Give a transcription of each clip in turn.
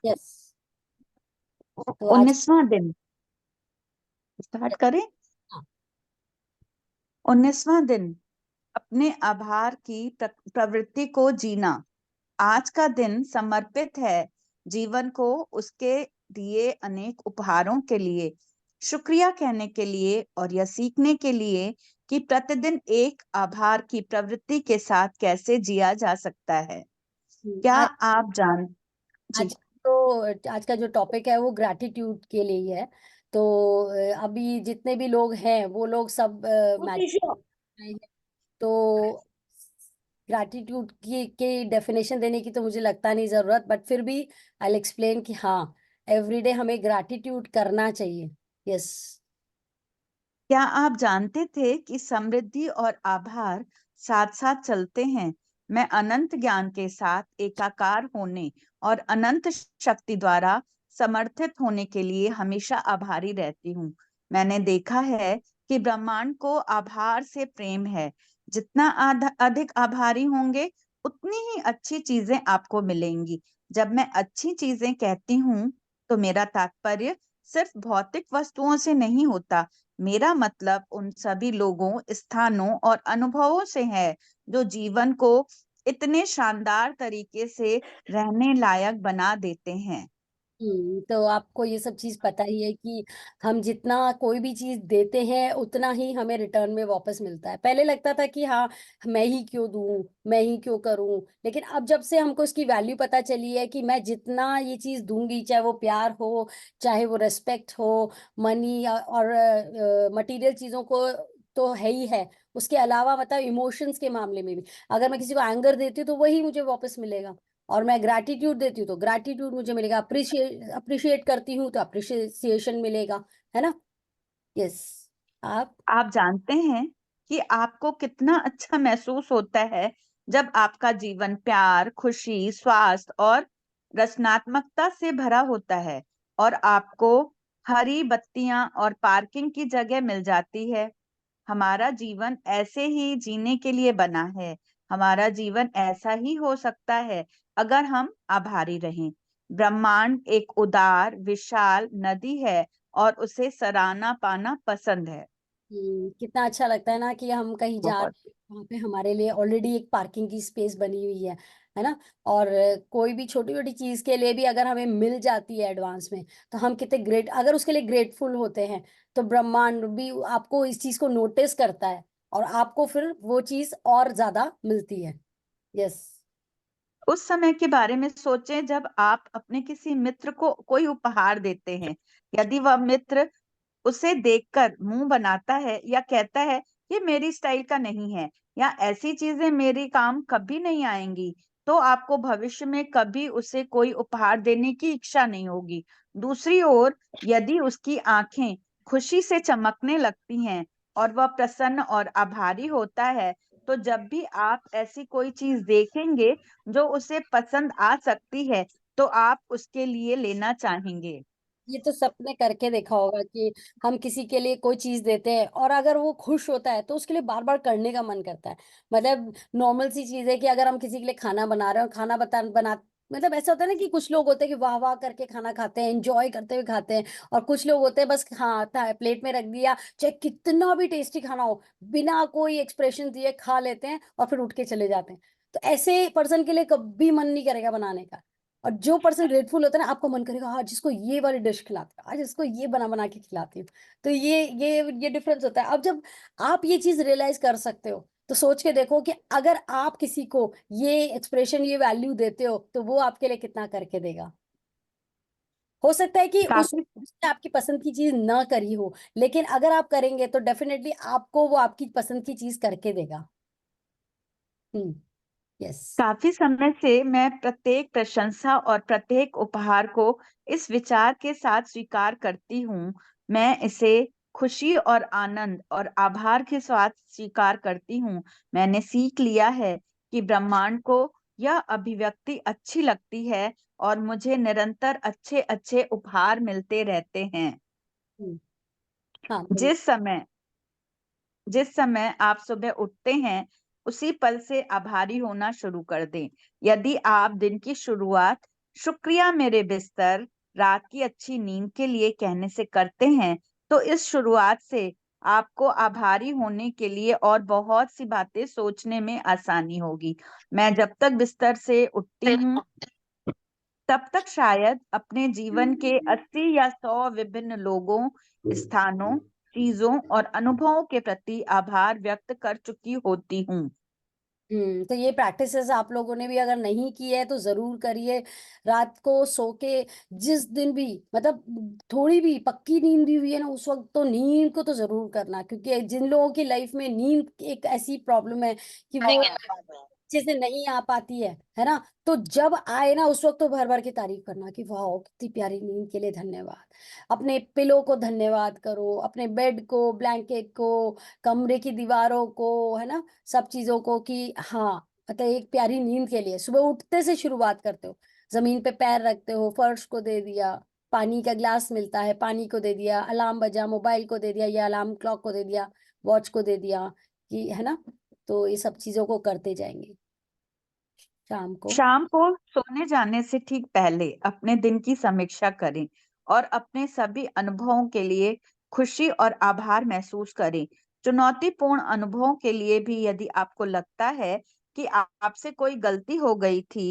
Yes. तो आज 19वां दिन स्टार्ट करें। हाँ, 19वां दिन, अपने आभार की प्रवृत्ति को जीना। आज का दिन समर्पित है जीवन को उसके दिए अनेक उपहारों के लिए, शुक्रिया कहने के लिए और यह सीखने के लिए कि प्रतिदिन एक आभार की प्रवृत्ति के साथ कैसे जिया जा सकता है। क्या आज आप जान जी। आज आज का जो टॉपिक है वो ग्रैटिट्यूड के लिए ही है। तो अभी जितने भी लोग हैं वो लोग सब मैच। तो ग्रैटिट्यूड की डेफिनेशन देने की तो मुझे लगता नहीं जरूरत, बट फिर भी आई एक्सप्लेन कि हाँ, एवरीडे हमें ग्रैटिट्यूड करना चाहिए। यस। क्या आप जानते थे कि समृद्धि और आभार साथ साथ चलते हैं? मैं अनंत ज्ञान के साथ एकाकार होने और अनंत शक्ति द्वारा समर्थित होने के लिए हमेशा आभारी रहती हूँ। मैंने देखा है कि ब्रह्मांड को आभार से प्रेम है। जितना अधिक आभारी होंगे, उतनी ही अच्छी चीजें आपको मिलेंगी। जब मैं अच्छी चीजें कहती हूँ, तो मेरा तात्पर्य सिर्फ भौतिक वस्तुओं से नहीं होता। मेरा मतलब उन सभी लोगों, स्थानों और अनुभवों से है जो जीवन को इतने शानदार तरीके से रहने लायक बना देते हैं। तो आपको ये सब चीज पता ही है कि हम जितना कोई भी चीज देते हैं उतना ही हमें रिटर्न में वापस मिलता है। पहले लगता था कि हाँ, मैं ही क्यों दूं, मैं ही क्यों करूं, लेकिन अब जब से हमको इसकी वैल्यू पता चली है कि मैं जितना ये चीज दूंगी, चाहे वो प्यार हो, चाहे वो रेस्पेक्ट हो, मनी और मटेरियल चीजों को तो है ही है, उसके अलावा मतलब इमोशंस के मामले में भी अगर मैं किसी को एंगर देती हूँ तो वही मुझे वापस मिलेगा। और मैं ग्रैटिट्यूड देती हूँ तो ग्रैटिट्यूड मुझे मिलेगा, अप्रिशिएट करती हूँ तो अप्रिशिएशन मिलेगा, है ना। यस। आप आप जानते हैं कि आपको कितना अच्छा महसूस होता है जब आपका जीवन प्यार, खुशी, स्वास्थ्य और रचनात्मकता से भरा होता है और आपको हरी बत्तियां और पार्किंग की जगह मिल जाती है। हमारा जीवन ऐसे ही जीने के लिए बना है। हमारा जीवन ऐसा ही हो सकता है अगर हम आभारी रहें। ब्रह्मांड एक उदार, विशाल नदी है और उसे सराहना पाना पसंद है। कितना अच्छा लगता है ना कि हम कहीं जा बहुत। रहे हैं, वहां पे हमारे लिए ऑलरेडी एक पार्किंग की स्पेस बनी हुई है ना। और कोई भी छोटी छोटी चीज के लिए भी अगर हमें मिल जाती है एडवांस में, तो हम कितने ग्रेट, अगर उसके लिए ग्रेटफुल होते हैं, तो ब्रह्मांड भी आपको इस चीज को नोटिस करता है और आपको फिर वो चीज और ज्यादा मिलती है। यस। उस समय के बारे में सोचें जब आप अपने किसी मित्र को कोई उपहार देते हैं। यदि वह मित्र उसे देखकर मुंह बनाता है या कहता है, ये मेरी स्टाइल का नहीं है, या ऐसी चीजें मेरी काम कभी नहीं आएंगी, तो आपको भविष्य में कभी उसे कोई उपहार देने की इच्छा नहीं होगी। दूसरी ओर, यदि उसकी आंखें खुशी से चमकने लगती हैं और वह प्रसन्न और आभारी होता है, तो जब भी आप ऐसी कोई चीज देखेंगे जो उसे पसंद आ सकती है, तो आप उसके लिए लेना चाहेंगे। ये तो सबने करके देखा होगा कि हम किसी के लिए कोई चीज देते हैं और अगर वो खुश होता है तो उसके लिए बार बार करने का मन करता है। मतलब नॉर्मल सी चीज है कि अगर हम किसी के लिए खाना बना रहे हो, खाना बना मतलब ऐसा होता है ना कि कुछ लोग होते हैं कि वाह वाह करके खाना खाते हैं, एंजॉय करते हुए खाते हैं, और कुछ लोग होते हैं बस हाँ प्लेट में रख दिया, चाहे कितना भी टेस्टी खाना हो, बिना कोई एक्सप्रेशन दिए खा लेते हैं और फिर उठ के चले जाते हैं। तो ऐसे पर्सन के लिए कभी मन नहीं करेगा बनाने का। और जो पर्सन ग्रेटफुल होता है ना, आपको मन करेगा हाँ जिसको ये वाली डिश खिलाते हैं, आज इसको ये बना बना के खिलाती हूँ। तो ये डिफरेंस होता है। अब जब आप ये चीज रियलाइज कर सकते हो, तो सोच के देखो कि अगर आप किसी को ये एक्सप्रेशन, ये वैल्यू देते हो, तो वो आपके लिए कितना करके देगा। हो सकता है कि काफी उसने आपकी पसंद की चीज ना करी हो, लेकिन अगर आप करेंगे तो डेफिनेटली आपको वो आपकी पसंद की चीज करके देगा। यस। काफी समय से मैं प्रत्येक प्रशंसा और प्रत्येक उपहार को इस विचार के साथ स्वीकार करती हूँ। मैं इसे खुशी और आनंद और आभार के साथ स्वीकार करती हूँ। मैंने सीख लिया है कि ब्रह्मांड को यह अभिव्यक्ति अच्छी लगती है और मुझे निरंतर अच्छे अच्छे उपहार मिलते रहते हैं। हाँ, जिस समय जिस समय आप सुबह उठते हैं, उसी पल से आभारी होना शुरू कर दें। यदि आप दिन की शुरुआत शुक्रिया मेरे बिस्तर रात की अच्छी नींद के लिए कहने से करते हैं, तो इस शुरुआत से आपको आभारी होने के लिए और बहुत सी बातें सोचने में आसानी होगी। मैं जब तक बिस्तर से उठती हूँ, तब तक शायद अपने जीवन के 80 या 100 विभिन्न लोगों, स्थानों, चीजों और अनुभवों के प्रति आभार व्यक्त कर चुकी होती हूँ। तो ये प्रैक्टिसेस आप लोगों ने भी अगर नहीं की है तो जरूर करिए। रात को सो के जिस दिन भी मतलब थोड़ी भी पक्की नींद भी हुई है ना, उस वक्त तो नींद को तो जरूर करना, क्योंकि जिन लोगों की लाइफ में नींद एक ऐसी प्रॉब्लम है कि वो अच्छे से नहीं आ पाती है ना, तो जब आए ना उस वक्त तो भर भर के तारीफ करना कि वाह कितनी प्यारी नींद के लिए धन्यवाद। अपने पिलो को धन्यवाद करो, अपने बेड को, ब्लैंकेट को, कमरे की दीवारों को, है ना, सब चीजों को, कि हाँ मतलब एक प्यारी नींद के लिए सुबह उठते से शुरुआत करते हो, जमीन पे पैर रखते हो, फर्श को दे दिया, पानी का ग्लास मिलता है पानी को दे दिया, अलार्म बजा मोबाइल को दे दिया या अलार्म क्लॉक को दे दिया, वॉच को दे दिया, कि है ना, तो ये सब चीजों को करते जाएंगे शाम को। शाम को सोने जाने से ठीक पहले अपने दिन की समीक्षा करें और अपने सभी अनुभवों के लिए खुशी और आभार महसूस करें। चुनौतीपूर्ण अनुभवों के लिए भी यदि आपको लगता है कि आपसे कोई गलती हो गई थी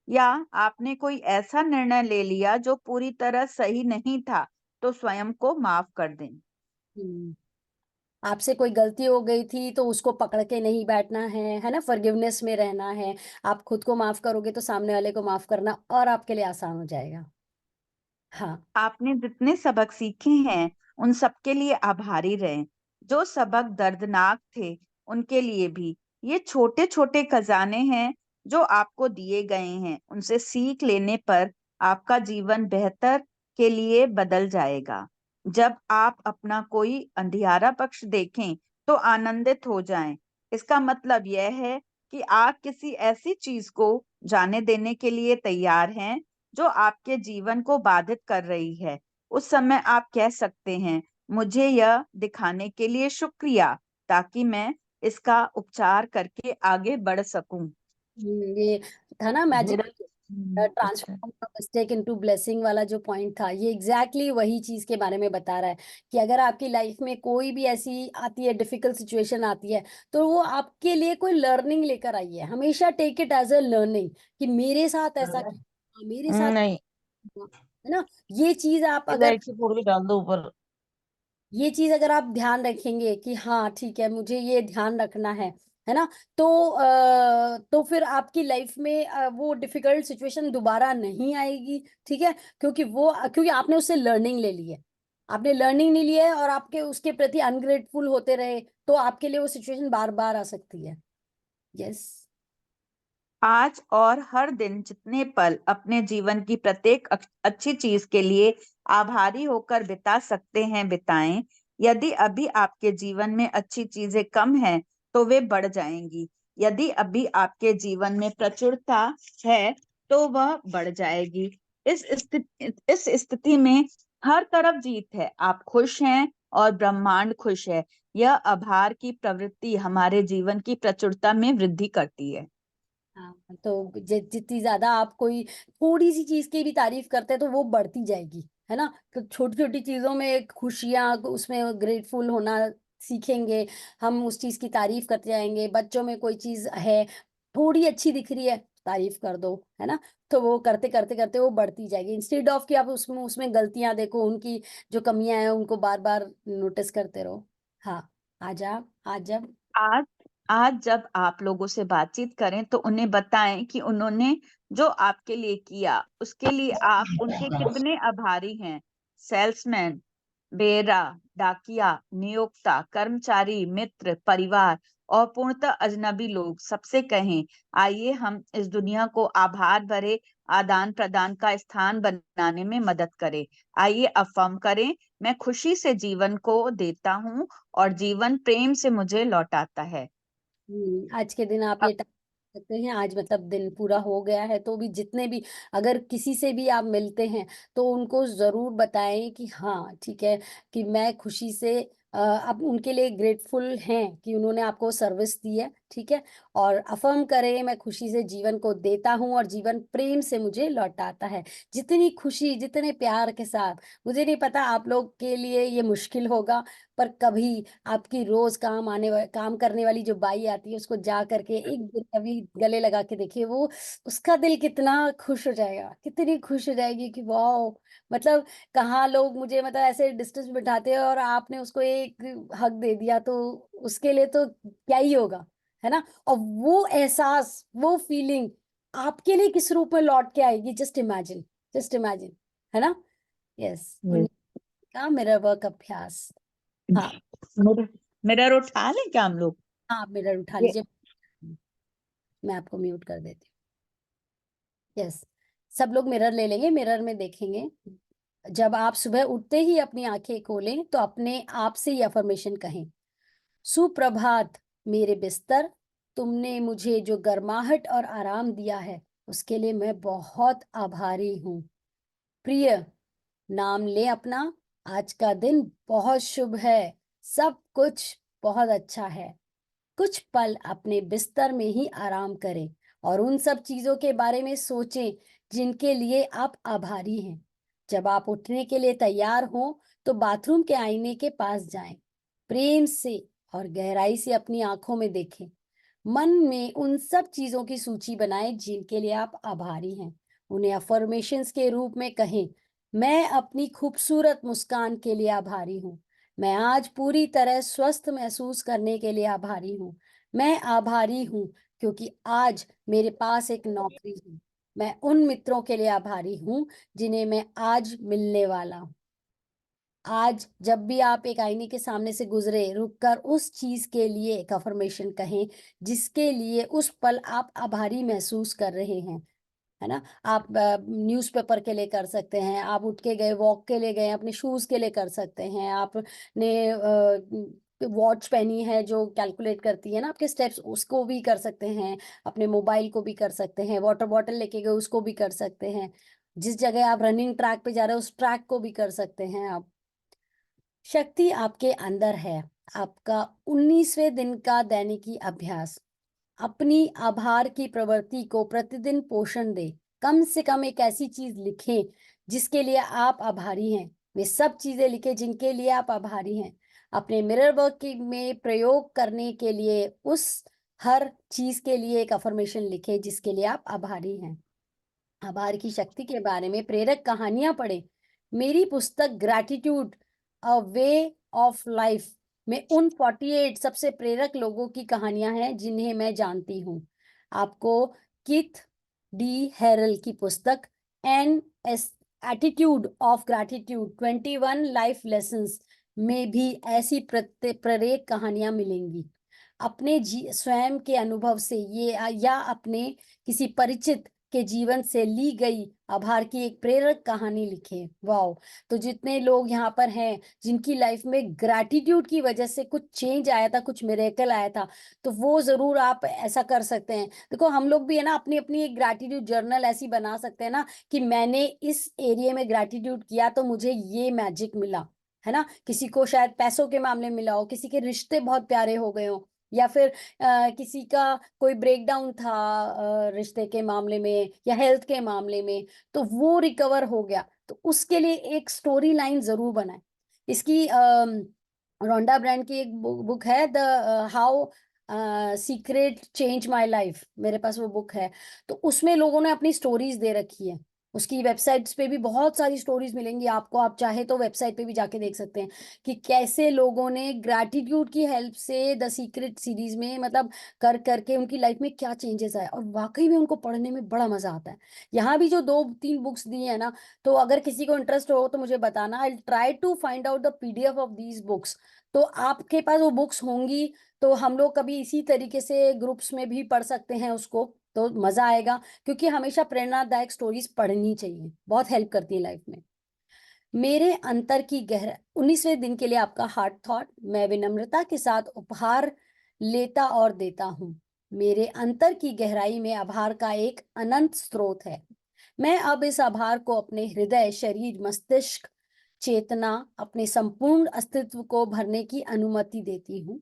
या आपने कोई ऐसा निर्णय ले लिया जो पूरी तरह सही नहीं था, तो स्वयं को माफ कर दें। हम्म, आपसे कोई गलती हो गई थी तो उसको पकड़ के नहीं बैठना है ना, फॉरगिवनेस में रहना है। आप खुद को माफ करोगे तो सामने वाले को माफ करना और आपके लिए आसान हो जाएगा। हाँ। आपने जितने सबक सीखे हैं, उन सबके लिए आभारी रहें। जो सबक दर्दनाक थे, उनके लिए भी। ये छोटे-छोटे खजाने हैं जो आपको दिए गए हैं। उनसे सीख लेने पर आपका जीवन बेहतर के लिए बदल जाएगा। जब आप अपना कोई अंधियारा पक्ष देखें, तो आनंदित हो जाएं। इसका मतलब यह है कि आप किसी ऐसी चीज को जाने देने के लिए तैयार हैं जो आपके जीवन को बाधित कर रही है। उस समय आप कह सकते हैं, मुझे यह दिखाने के लिए शुक्रिया, ताकि मैं इसका उपचार करके आगे बढ़ सकूं। ये था ना मैजिक, मेरा अच्छा। ट्रांसफॉर्म मिस्टेक इनटू ब्लेसिंग वाला जो पॉइंट था, ये एग्जैक्टली exactly वही चीज के बारे में बता रहा है कि अगर आपकी लाइफ में कोई भी ऐसी आती है, डिफिकल्ट सिचुएशन आती है, तो वो आपके लिए कोई लर्निंग लेकर आई है। हमेशा take it as a learning कि मेरे साथ ऐसा क्यों, मेरे साथ नहीं, हुआ, है ना। ये चीज आप अगर इलायची फोड़ के डाल दो ऊपर। ये चीज अगर आप ध्यान रखेंगे कि हाँ ठीक है मुझे ये ध्यान रखना है ना, तो तो फिर आपकी लाइफ में वो डिफिकल्ट सिचुएशन दोबारा नहीं आएगी। ठीक है, क्योंकि आपने उससे लर्निंग ले ली है। आपने लर्निंग नहीं लिया है और आपके उसके प्रति अनग्रेटफुल होते रहे, तो आपके लिए वो सिचुएशन बार बार आ सकती है। यस। आज और हर दिन जितने पल अपने जीवन की प्रत्येक अच्छी चीज के लिए आभारी होकर बिता सकते हैं, बिताएं। यदि अभी आपके जीवन में अच्छी चीजें कम हैं, तो वे बढ़ जाएंगी। यदि अभी आपके जीवन में प्रचुरता है, तो वह बढ़ जाएगी। इस स्थिति में हर तरफ जीत है। आप खुश हैं और ब्रह्मांड खुश है। यह आभार की प्रवृत्ति हमारे जीवन की प्रचुरता में वृद्धि करती है। हाँ, तो जितनी ज्यादा आप कोई थोड़ी सी चीज की भी तारीफ करते हैं तो वो बढ़ती जाएगी, है ना। तो छोटी छोटी चीजों में खुशियां, उसमें ग्रेटफुल होना सीखेंगे। हम उस चीज की तारीफ करते जाएंगे। बच्चों में कोई चीज है, थोड़ी अच्छी दिख रही है, तारीफ कर दो, है ना। तो वो करते करते करते वो बढ़ती जाएगी, इंस्टेड ऑफ कि आप उसमें उसमें गलतियां देखो, उनकी जो कमियां हैं उनको बार बार नोटिस करते रहो। हाँ। आज जब आज आज जब आप लोगों से बातचीत करें, तो उन्हें बताएं कि उन्होंने जो आपके लिए किया, उसके लिए आप उनके कितने आभारी हैं। सेल्समैन, बेरा, डाकिया, नियोक्ता, कर्मचारी, मित्र, परिवार और पूर्णतः अजनबी लोग सबसे कहें, आइए हम इस दुनिया को आभार भरे आदान प्रदान का स्थान बनाने में मदद करें। आइए अफर्म करें, मैं खुशी से जीवन को देता हूँ और जीवन प्रेम से मुझे लौटाता है। आज के दिन आप ये अब टाइप कर सकते हैं। आज मतलब दिन पूरा हो गया है तो भी जितने भी, अगर किसी से भी आप मिलते हैं तो उनको जरूर बताएं कि हाँ ठीक है, कि मैं खुशी से अब उनके लिए ग्रेटफुल हैं कि उन्होंने आपको सर्विस दी है। ठीक है। और अफर्म करें, मैं खुशी से जीवन को देता हूँ और जीवन प्रेम से मुझे लौटाता है। जितनी खुशी, जितने प्यार के साथ, मुझे नहीं पता आप लोग के लिए ये मुश्किल होगा, पर कभी आपकी रोज काम करने वाली जो बाई आती है, उसको जा करके एक दिन कभी गले लगा के देखिए, वो उसका दिल कितना खुश हो जाएगा, कितनी खुश हो जाएगी कि वाह। मतलब कहाँ लोग मुझे मतलब ऐसे डिस्टेंस बिठाते हैं और आपने उसको एक हक दे दिया, तो उसके लिए तो क्या ही होगा, है ना। और वो एहसास, वो फीलिंग आपके लिए किस रूप में लौट के आएगी, जस्ट इमेजिन, जस्ट इमेजिन, है ना। Yes, Yes. का मिरर वर्क अभ्यास। हाँ। मिरर मिरर उठा लें क्या हम लोग? हाँ, आप मिरर उठा ये लीजिए, मैं आपको म्यूट कर देती हूँ। यस, सब लोग मिरर ले लेंगे, मिरर में देखेंगे। जब आप सुबह उठते ही अपनी आंखें खोलें तो अपने आप से ये अफर्मेशन कहें। सुप्रभात मेरे बिस्तर, तुमने मुझे जो गर्माहट और आराम दिया है उसके लिए मैं बहुत आभारी हूँ। प्रिय, नाम ले अपना, आज का दिन बहुत शुभ है, सब कुछ बहुत अच्छा है। कुछ पल अपने बिस्तर में ही आराम करें और उन सब चीजों के बारे में सोचें जिनके लिए आप आभारी हैं। जब आप उठने के लिए तैयार हो तो बाथरूम के आईने के पास जाएं। प्रेम से और गहराई से अपनी आंखों में देखें। मन में उन सब चीजों की सूची बनाएं जिनके लिए आप आभारी हैं। उन्हें अफर्मेशंस के रूप में कहें। मैं अपनी खूबसूरत मुस्कान के लिए आभारी हूँ। मैं आज पूरी तरह स्वस्थ महसूस करने के लिए आभारी हूँ। मैं आभारी हूँ क्योंकि आज मेरे पास एक नौकरी है। मैं उन मित्रों के लिए आभारी हूँ जिन्हें मैं आज मिलने वाला हूँ। आज जब भी आप एक आईने के सामने से गुजरे, रुककर उस चीज के लिए एक अफर्मेशन कहें जिसके लिए उस पल आप आभारी महसूस कर रहे हैं, है ना। आप न्यूज़पेपर के लिए कर सकते हैं, आप उठ के गए वॉक के लिए गए, अपने शूज के लिए कर सकते हैं, आपने वॉच पहनी है जो कैलकुलेट करती है ना आपके स्टेप्स, उसको भी कर सकते हैं। अपने मोबाइल को भी कर सकते हैं, वाटर बॉटल लेके गए उसको भी कर सकते हैं। जिस जगह आप रनिंग ट्रैक पे जा रहे हो उस ट्रैक को भी कर सकते हैं आप। शक्ति आपके अंदर है। आपका 19वें दिन का दैनिकी अभ्यास। अपनी आभार की प्रवृत्ति को प्रतिदिन पोषण दे। कम से कम एक ऐसी चीज लिखें जिसके लिए आप आभारी हैं। वे सब चीजें लिखें जिनके लिए आप आभारी हैं। अपने मिरर वर्क में प्रयोग करने के लिए उस हर चीज के लिए एक अफर्मेशन लिखें जिसके लिए आप आभारी हैं। आभार की शक्ति के बारे में प्रेरक कहानियां पढ़ें। मेरी पुस्तक gratitude a way of life में उन 48 सबसे प्रेरक लोगों की कहानियां हैं जिन्हें मैं जानती हूँ। आपको किथ डी हैरल की पुस्तक एन एस attitude of gratitude 21 life lessons में भी ऐसी प्रेरक कहानियां मिलेंगी। अपने स्वयं के अनुभव से ये या अपने किसी परिचित के जीवन से ली गई आभार की एक प्रेरक कहानी लिखें। वाओ। तो जितने लोग यहाँ पर हैं जिनकी लाइफ में ग्रैटिट्यूड की वजह से कुछ चेंज आया था, कुछ मिरेकल आया था, तो वो जरूर आप ऐसा कर सकते हैं। देखो हम लोग भी है ना अपनी अपनी एक ग्रैटिट्यूड जर्नल ऐसी बना सकते हैं ना कि मैंने इस एरिया में ग्रैटिट्यूड किया तो मुझे ये मैजिक मिला, है ना। किसी को शायद पैसों के मामले में मिला हो, किसी के रिश्ते बहुत प्यारे हो गए हो, या फिर किसी का कोई ब्रेकडाउन था रिश्ते के मामले में या हेल्थ के मामले में, तो वो रिकवर हो गया, तो उसके लिए एक स्टोरी लाइन जरूर बनाए। इसकी रोंडा ब्रांड की एक बुक है, the how secret change my life, मेरे पास वो बुक है। तो उसमें लोगों ने अपनी स्टोरीज दे रखी है। उसकी वेबसाइट्स पे भी बहुत सारी स्टोरीज मिलेंगी आपको, आप चाहे तो वेबसाइट पे भी जाके देख सकते हैं कि कैसे लोगों ने ग्रैटिट्यूड की हेल्प से द सीक्रेट सीरीज में मतलब कर करके उनकी लाइफ में क्या चेंजेस आए, और वाकई में उनको पढ़ने में बड़ा मजा आता है। यहाँ भी जो 2-3 बुक्स दी है ना, तो अगर किसी को इंटरेस्ट हो तो मुझे बताना, I try to find out the PDF of these books. तो आपके पास वो बुक्स होंगी तो हम लोग कभी इसी तरीके से ग्रुप्स में भी पढ़ सकते हैं उसको, तो मजा आएगा। क्योंकि हमेशा प्रेरणादायक स्टोरीज पढ़नी चाहिए, बहुत हेल्प करती है लाइफ में। मेरे अंतर की गहरा 19वें दिन के लिए आपका हार्ट थॉट। मैं विनम्रता के साथ उपहार लेता और देता हूँ। मेरे अंतर की गहराई में आभार का एक अनंत स्रोत है। मैं अब इस आभार को अपने हृदय, शरीर, मस्तिष्क, चेतना, अपने संपूर्ण अस्तित्व को भरने की अनुमति देती हूँ।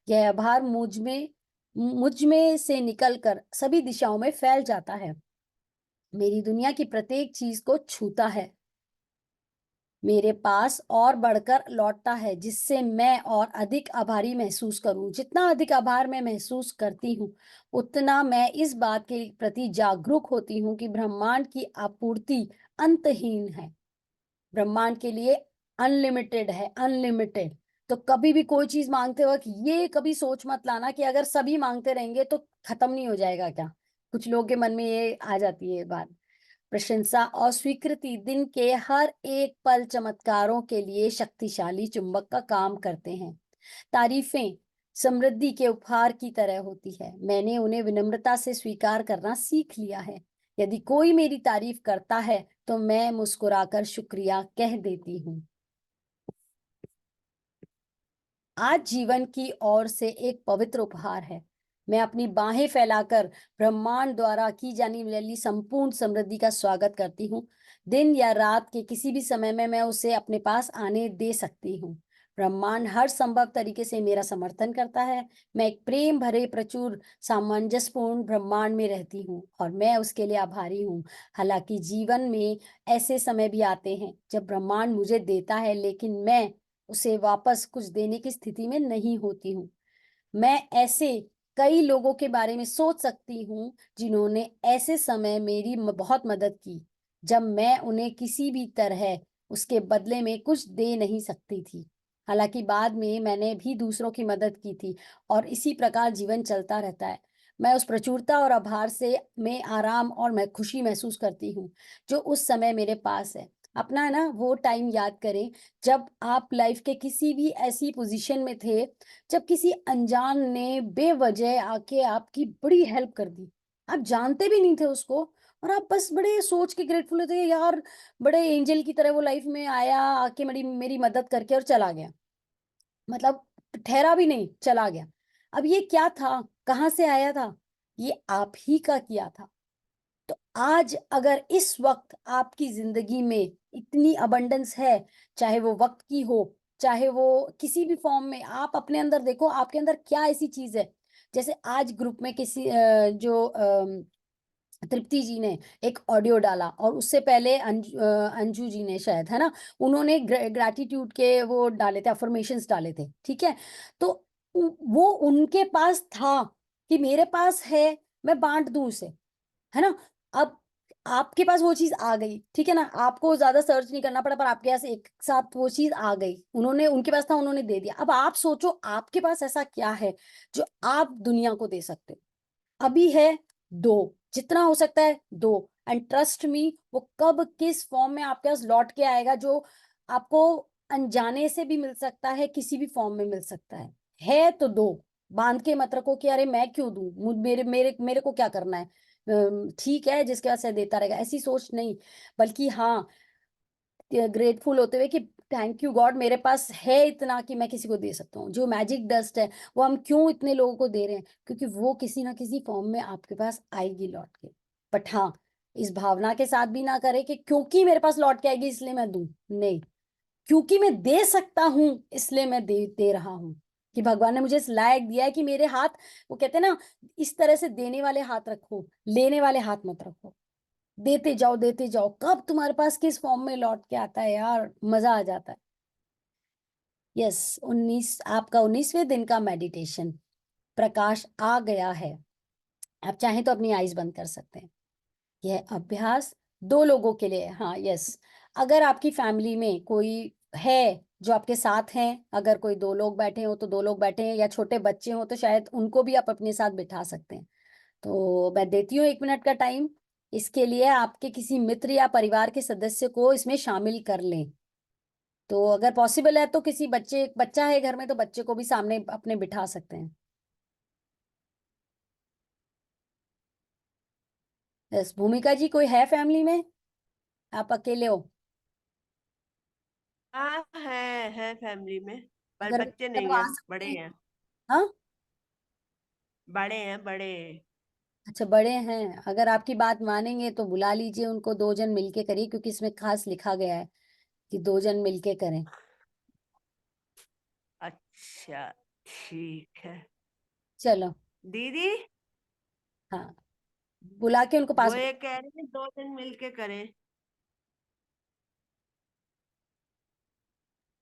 यह आभार मुझ में मुझ में से निकलकर सभी दिशाओं में फैल जाता है। मेरी दुनिया की प्रत्येक चीज को छूता है, मेरे पास और बढ़कर लौटता है, जिससे मैं और अधिक आभारी महसूस करूं। जितना अधिक आभार मैं महसूस करती हूँ, उतना मैं इस बात के प्रति जागरूक होती हूँ कि ब्रह्मांड की आपूर्ति अंतहीन है। ब्रह्मांड के लिए अनलिमिटेड है, अनलिमिटेड। तो कभी भी कोई चीज मांगते वक्त ये कभी सोच मत लाना कि अगर सभी मांगते रहेंगे तो खत्म नहीं हो जाएगा क्या। कुछ लोगों के मन में ये आ जाती है बात। प्रशंसा और स्वीकृति दिन के हर एक पल चमत्कारों के लिए शक्तिशाली चुंबक का काम करते हैं। तारीफें समृद्धि के उपहार की तरह होती है, मैंने उन्हें विनम्रता से स्वीकार करना सीख लिया है। यदि कोई मेरी तारीफ करता है तो मैं मुस्कुराकर शुक्रिया कह देती हूँ। आज जीवन की ओर से एक पवित्र उपहार है। मैं अपनी बाहें फैलाकर ब्रह्मांड द्वारा की जाने वाली संपूर्ण समृद्धि का स्वागत करती हूँ। दिन या रात के किसी भी समय में मैं उसे अपने पास आने दे सकती हूँ। ब्रह्मांड हर संभव तरीके से मेरा समर्थन करता है। मैं एक प्रेम भरे प्रचुर सामंजस्यपूर्ण ब्रह्मांड में रहती हूँ और मैं उसके लिए आभारी हूँ। हालांकि जीवन में ऐसे समय भी आते हैं जब ब्रह्मांड मुझे देता है, लेकिन मैं उसे वापस कुछ देने की स्थिति में नहीं होती हूँ। मैं ऐसे कई लोगों के बारे में सोच सकती हूँ जिन्होंने ऐसे समय मेरी बहुत मदद की, जब मैं उन्हें किसी भी तरह उसके बदले में कुछ दे नहीं सकती थी। हालांकि बाद में मैंने भी दूसरों की मदद की थी और इसी प्रकार जीवन चलता रहता है। मैं उस प्रचुरता और आभार से में आराम और मैं खुशी महसूस करती हूँ जो उस समय मेरे पास है। अपना ना वो टाइम याद करें जब आप लाइफ के किसी भी ऐसी पोजीशन में थे, जब किसी अनजान ने बेवजह आके आपकी बड़ी हेल्प कर दी। आप जानते भी नहीं थे उसको और आप बस बड़े सोच के ग्रेटफुल थे यार, बड़े एंजल की तरह वो लाइफ में आया, आके मेरी मेरी मदद करके और चला गया। मतलब ठहरा भी नहीं, चला गया। अब ये क्या था? कहाँ से आया था? ये आप ही का किया था। तो आज अगर इस वक्त आपकी जिंदगी में इतनी अबंडेंस है, चाहे वो वक्त की हो, चाहे वो किसी भी फॉर्म में, आप अपने अंदर देखो आपके अंदर क्या ऐसी चीज है। जैसे आज ग्रुप में किसी जो तृप्ति जी ने एक ऑडियो डाला और उससे पहले अंजू जी ने शायद, है ना, उन्होंने ग्रैटिट्यूड के वो डाले थे, अफर्मेशंस डाले थे, ठीक है। तो वो उनके पास था कि मेरे पास है, मैं बांट दूं उसे, है ना। अब आपके पास वो चीज आ गई, ठीक है ना, आपको ज्यादा सर्च नहीं करना पड़ा, पर आपके पास एक साथ वो चीज आ गई, उन्होंने उनके पास था, उन्होंने दे दिया। अब आप सोचो आपके पास ऐसा क्या है जो आप दुनिया को दे सकते हो। अभी है, दो, जितना हो सकता है दो। एंड ट्रस्ट मी, वो कब किस फॉर्म में आपके पास लौट के आएगा, जो आपको अनजाने से भी मिल सकता है, किसी भी फॉर्म में मिल सकता है तो दो। बांध के मत रखो कि अरे मैं क्यों दूं, मेरे मेरे मेरे को क्या करना है। ठीक है, जिसके पास है देता रहेगा, ऐसी सोच नहीं, बल्कि हाँ, ग्रेटफुल होते हुए कि थैंक यू गॉड, मेरे पास है इतना कि मैं किसी को दे सकता हूँ। जो मैजिक डस्ट है वो हम क्यों इतने लोगों को दे रहे हैं, क्योंकि वो किसी ना किसी फॉर्म में आपके पास आएगी लौट के। बट हाँ, इस भावना के साथ भी ना करे कि क्योंकि मेरे पास लौट के आएगी इसलिए मैं दूं। नहीं, क्योंकि मैं दे सकता हूं इसलिए मैं दे दे रहा हूं। कि भगवान ने मुझे इस लायक दिया है कि मेरे हाथ, वो कहते हैं ना, इस तरह से देने वाले हाथ रखो, लेने वाले हाथ मत रखो। देते जाओ देते जाओ, कब तुम्हारे पास किस फॉर्म में लौट के आता है यार, मजा आ जाता है। यस, 19, आपका 19वें दिन का मेडिटेशन। प्रकाश आ गया है। आप चाहें तो अपनी आईज बंद कर सकते हैं। यह अभ्यास दो लोगों के लिए है। हाँ, यस, अगर आपकी फैमिली में कोई है जो आपके साथ हैं, अगर कोई दो लोग बैठे हो तो दो लोग बैठे हैं, या छोटे बच्चे हो तो शायद उनको भी आप अपने साथ बिठा सकते हैं। तो मैं देती हूँ 1 मिनट का टाइम। इसके लिए आपके किसी मित्र या परिवार के सदस्य को इसमें शामिल कर लें। तो अगर पॉसिबल है तो किसी बच्चे, बच्चा है घर में तो बच्चे को भी सामने अपने बिठा सकते हैं। यस, भूमिका जी, कोई है फैमिली में? आप अकेले हो? हाँ, है फैमिली में। पर अगर बच्चे तो नहीं आ हैं, सकते बड़े हैं। हैं। हाँ, बड़े हैं, बड़े। अच्छा, बड़े हैं। अगर आपकी बात मानेंगे तो बुला लीजिए उनको, 2 जन मिलके करिए, क्योंकि इसमें खास लिखा गया है कि 2 जन मिलके करें। अच्छा, ठीक है। चलो, दीदी, हाँ, बुला के उनको वो पास ये कह रहे हैं 2 दिन मिलके करें।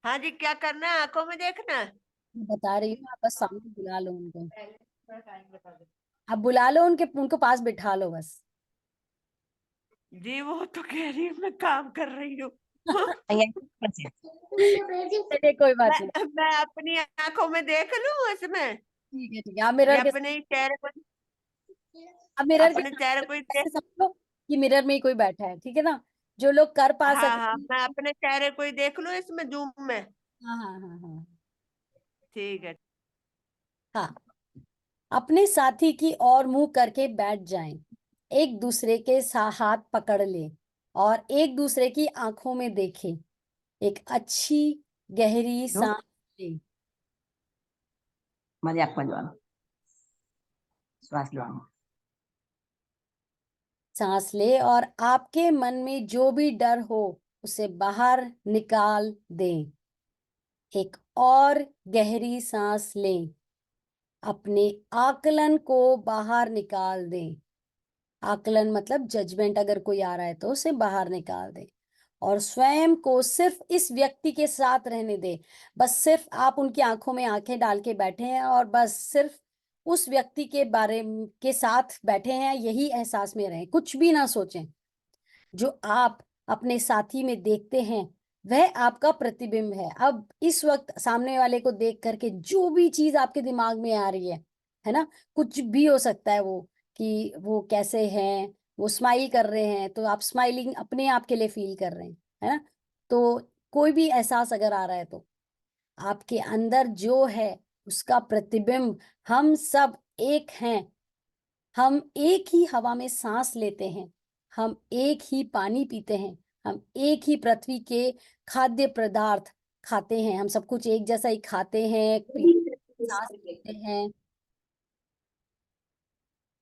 हाँ जी, क्या करना है? आंखों में देखना है? बता रही हूँ, आप बस सामने बुला लो उनको। पहले थोड़ा टाइम बता दो। आप बुला लो उनके, उनको पास बिठा लो बस। जी, वो तो कह रही है मैं काम कर रही हूँ। चलिए कोई बात नहीं। मैं अपनी आंखों में देख लूं इसमें, ठीक है, आप या मिरर के, अपने ही चेहरे को, अब मिरर के अपने चेहरे को ही देख। ऐसे समझो कि मिरर में ही कोई बैठा है, ठीक है ना। जो लोग कर पा हाँ हाँ, सकते मैं अपने चेहरे को ही देख लूं इसमें जूम में। हाँ हाँ हाँ हाँ ठीक है। हाँ, अपने साथी की ओर मुंह करके बैठ जाएं, एक दूसरे के हाथ पकड़ लें और एक दूसरे की आंखों में देखें, एक अच्छी गहरी सांस लें। मजाक मजवानो श्वास लो। सांस ले और आपके मन में जो भी डर हो उसे बाहर निकाल दें। एक और गहरी सांस लें, अपने आकलन को बाहर निकाल दें। आकलन मतलब जजमेंट, अगर कोई आ रहा है तो उसे बाहर निकाल दें और स्वयं को सिर्फ इस व्यक्ति के साथ रहने दें। बस सिर्फ आप उनकी आंखों में आंखें डाल के बैठे हैं और बस सिर्फ उस व्यक्ति के के साथ बैठे हैं, यही एहसास में रहें, कुछ भी ना सोचें। जो आप अपने साथी में देखते हैं वह आपका प्रतिबिंब है। अब इस वक्त सामने वाले को देख करके जो भी चीज आपके दिमाग में आ रही है ना, कुछ भी हो सकता है वो, कि वो कैसे हैं, वो स्माइल कर रहे हैं तो आप स्माइलिंग अपने आप के लिए फील कर रहे हैं, है ना। तो कोई भी एहसास अगर आ रहा है तो आपके अंदर जो है उसका प्रतिबिंब, हम सब एक हैं। हम एक ही हवा में सांस लेते हैं, हम एक ही पानी पीते हैं, हम एक ही पृथ्वी के खाद्य पदार्थ खाते हैं, हम सब कुछ एक जैसा ही खाते हैं, सांस लेते हैं।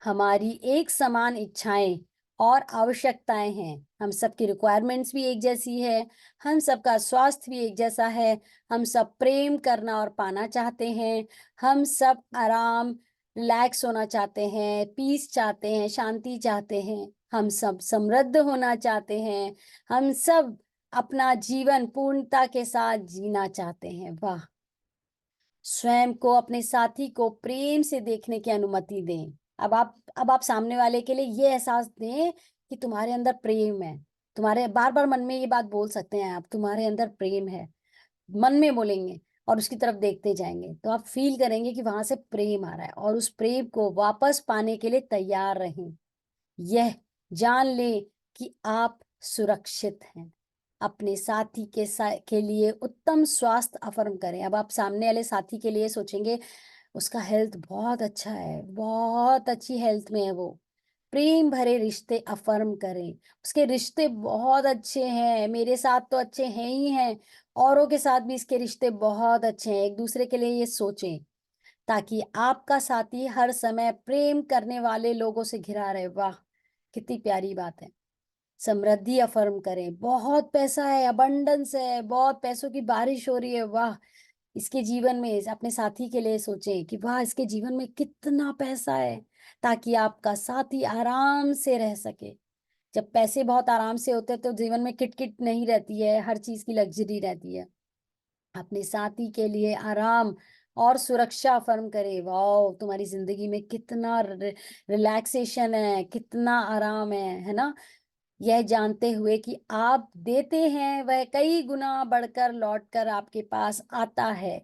हमारी एक समान इच्छाएं और आवश्यकताएं हैं, हम सबकी रिक्वायरमेंट्स भी एक जैसी है, हम सबका स्वास्थ्य भी एक जैसा है, हम सब प्रेम करना और पाना चाहते हैं, हम सब आराम, रिलैक्स होना चाहते हैं, पीस चाहते हैं, शांति चाहते हैं, हम सब समृद्ध होना चाहते हैं, हम सब अपना जीवन पूर्णता के साथ जीना चाहते हैं। वाह। स्वयं को, अपने साथी को प्रेम से देखने की अनुमति दें। अब आप सामने वाले के लिए ये एहसास दें कि तुम्हारे अंदर प्रेम है। तुम्हारे बार बार मन में ये बात बोल सकते हैं आप, तुम्हारे अंदर प्रेम है, मन में बोलेंगे और उसकी तरफ देखते जाएंगे तो आप फील करेंगे कि वहां से प्रेम आ रहा है और उस प्रेम को वापस पाने के लिए तैयार रहें। यह जान ले कि आप सुरक्षित हैं। अपने साथी के लिए उत्तम स्वास्थ्य अफर्म करें। अब आप सामने वाले साथी के लिए सोचेंगे उसका हेल्थ बहुत अच्छा है, बहुत अच्छी हेल्थ में है वो। प्रेम भरे रिश्ते अफर्म करें, उसके रिश्ते बहुत अच्छे हैं, मेरे साथ तो अच्छे हैं ही हैं, औरों के साथ भी इसके रिश्ते बहुत अच्छे हैं। एक दूसरे के लिए ये सोचें ताकि आपका साथी हर समय प्रेम करने वाले लोगों से घिरा रहे। वाह, कितनी प्यारी बात है। समृद्धि अफर्म करें, बहुत पैसा है, अबंडेंस है, बहुत पैसों की बारिश हो रही है। वाह, इसके जीवन में अपने साथी के लिए सोचें कि वाह इसके जीवन में कितना पैसा है, ताकि आपका साथी आराम से रह सके। जब पैसे बहुत आराम से होते हैं तो जीवन में किटकिट नहीं रहती है, हर चीज की लग्जरी रहती है। अपने साथी के लिए आराम और सुरक्षा फर्म करे। वाह, तुम्हारी जिंदगी में कितना रिलैक्सेशन है, कितना आराम है ना। यह जानते हुए कि आप देते हैं वह कई गुना बढ़कर लौटकर आपके पास आता है।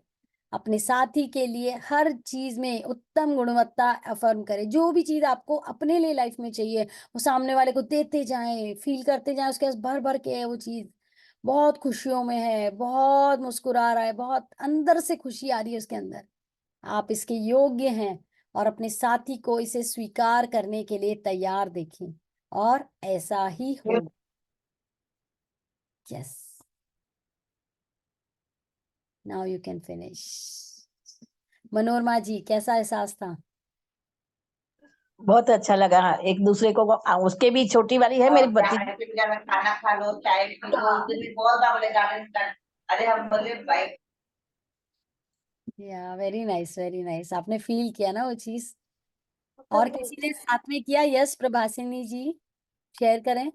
अपने साथी के लिए हर चीज में उत्तम गुणवत्ता अफर्म करें। जो भी चीज आपको अपने लिए लाइफ में चाहिए वो सामने वाले को देते जाएं, फील करते जाएं उसके पास भर भर के है वो चीज। बहुत खुशियों में है, बहुत मुस्कुरा रहा है, बहुत अंदर से खुशी आ रही है उसके अंदर। आप इसके योग्य हैं और अपने साथी को इसे स्वीकार करने के लिए तैयार देखें और ऐसा ही होगा। Yes, now you can finish. Manorama ji, कैसा एहसास था? बहुत अच्छा लगा। एक दूसरे को उसके भी छोटी वाली है मेरी और भतीजी। चाय पे जाना, खाना खा लो, चाय पी लो, उस दिन भी बहुत बार बोले जाने। अरे हम बोले भाई, या वेरी नाइस, वेरी नाइस, आपने फील किया ना वो चीज। और किसी ने साथ में किया? यस प्रभासिनी जी, शेयर करें।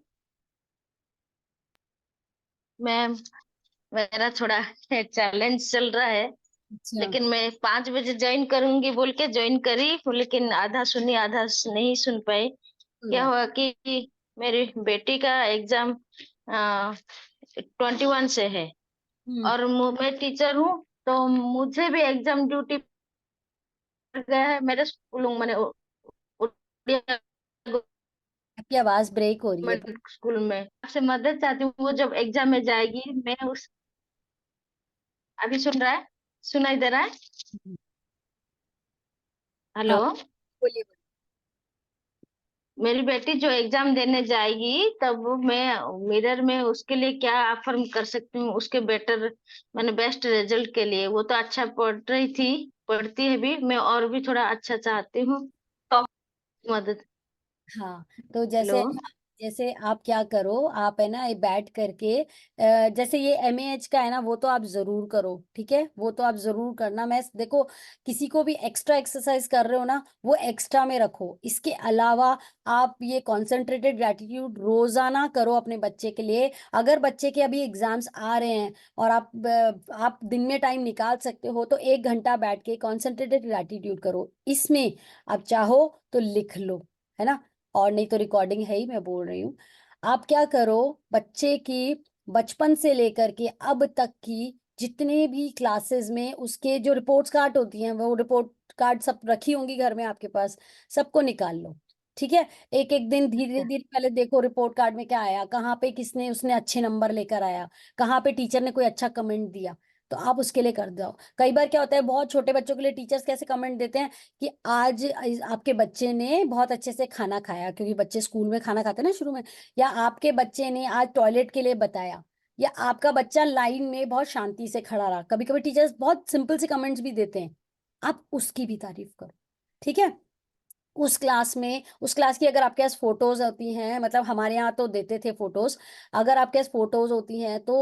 मैम, मेरा थोड़ा चैलेंज चल रहा है, अच्छा। लेकिन मैं 5 बजे ज्वाइन करूंगी बोल के ज्वाइन करी, लेकिन आधा सुनी आधा नहीं सुन पाई। कोई क्या बात। हुआ कि मेरी बेटी का एग्जाम 21 से है, हम्म। और मैं टीचर हूँ, तो मुझे भी एग्जाम ड्यूटी पड़ गया है मेरे स्कूल, मैंने उड़िया आपकी आवाज ब्रेक हो रही है। गवर्नमेंट स्कूल में। आपसे मदद चाहती हूँ, वो जब एग्जाम में जाएगी, मैं उस अभी सुन रहा है, सुनाई दे रहा है? हम्म। हाँ, हेलो। बोलिए। मेरी बेटी जो एग्जाम देने जाएगी, तब मैं मिरर में उसके लिए क्या अफर्म कर सकती हूँ, उसके बेटर मैंने बेस्ट रिजल्ट के लिए। वो तो अच्छा पढ़ रही थी, पढ़ती है भी, मैं और भी थोड़ा अच्छा चाहती हूँ, तो मदद। हाँ, तो हेलो। जैसे जैसे आप क्या करो, आप है ना ये बैठ करके जैसे ये एमएएच का है ना, वो तो आप जरूर करो, ठीक है, वो तो आप जरूर करना। मैं देखो, किसी को भी एक्स्ट्रा एक्सरसाइज कर रहे हो ना, वो एक्स्ट्रा में रखो। इसके अलावा आप ये कॉन्सेंट्रेटेड ग्रैटिट्यूड रोजाना करो अपने बच्चे के लिए। अगर बच्चे के अभी एग्जाम्स आ रहे हैं और आप दिन में टाइम निकाल सकते हो, तो 1 घंटा बैठ के कॉन्सेंट्रेटेड ग्रैटिट्यूड करो। इसमें आप चाहो तो लिख लो, है ना, और नहीं तो रिकॉर्डिंग है ही, मैं बोल रही हूँ। आप क्या करो, बच्चे की बचपन से लेकर के अब तक की जितने भी क्लासेस में उसके जो रिपोर्ट्स कार्ड होती हैं, वो रिपोर्ट कार्ड सब रखी होंगी घर में आपके पास, सबको निकाल लो। ठीक है, एक एक दिन धीरे धीरे पहले देखो रिपोर्ट कार्ड में क्या आया, कहाँ पे किसने उसने अच्छे नंबर लेकर आया, कहाँ पे टीचर ने कोई अच्छा कमेंट दिया, तो आप उसके लिए कर दो। कई बार क्या होता है, बहुत छोटे बच्चों के लिए टीचर्स कैसे कमेंट देते हैं कि आज आपके बच्चे ने बहुत अच्छे से खाना खाया, क्योंकि बच्चे स्कूल में खाना खाते हैं ना शुरू में, या आपके बच्चे ने आज टॉयलेट के लिए बताया, या आपका बच्चा लाइन में बहुत शांति से खड़ा रहा। कभी कभी टीचर्स बहुत सिंपल से कमेंट्स भी देते हैं, आप उसकी भी तारीफ करो। ठीक है, उस क्लास की अगर आपके पास फोटोज होती हैं, मतलब हमारे यहाँ तो देते थे फोटोज, अगर आपके पास फोटोज होती हैं तो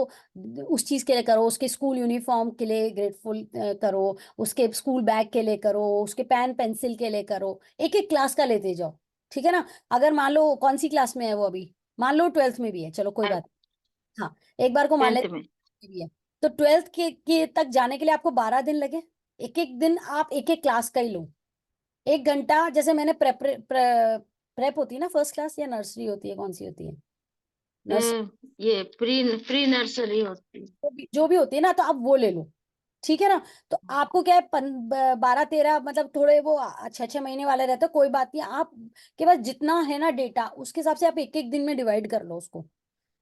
उस चीज के लिए करो, उसके स्कूल यूनिफॉर्म के लिए ग्रेटफुल करो, उसके स्कूल बैग के लिए करो, उसके पेन पेंसिल के लिए करो, एक एक क्लास का लेते जाओ। ठीक है ना, अगर मान लो कौन सी क्लास में है वो अभी, मान लो 12th में भी है, चलो कोई बात। हाँ, एक बार को मान 10th में। लेते भी है, तो 12th के तक जाने के लिए आपको 12 दिन लगे। एक एक दिन आप एक एक क्लास का ही लो, 1 घंटा। जैसे मैंने प्रेप होती है ना, फर्स्ट क्लास या नर्सरी होती है, कौन सी होती है, नर्सरी, ये प्री प्री नर्सरी होती है। जो भी होती है ना, तो आप वो ले लो। ठीक है ना, तो आपको क्या है 12 13, मतलब थोड़े वो 6 6 महीने वाले रहते हैं, कोई बात नहीं, आप के पास जितना है ना डेटा, उसके हिसाब से आप एक एक दिन में डिवाइड कर लो उसको,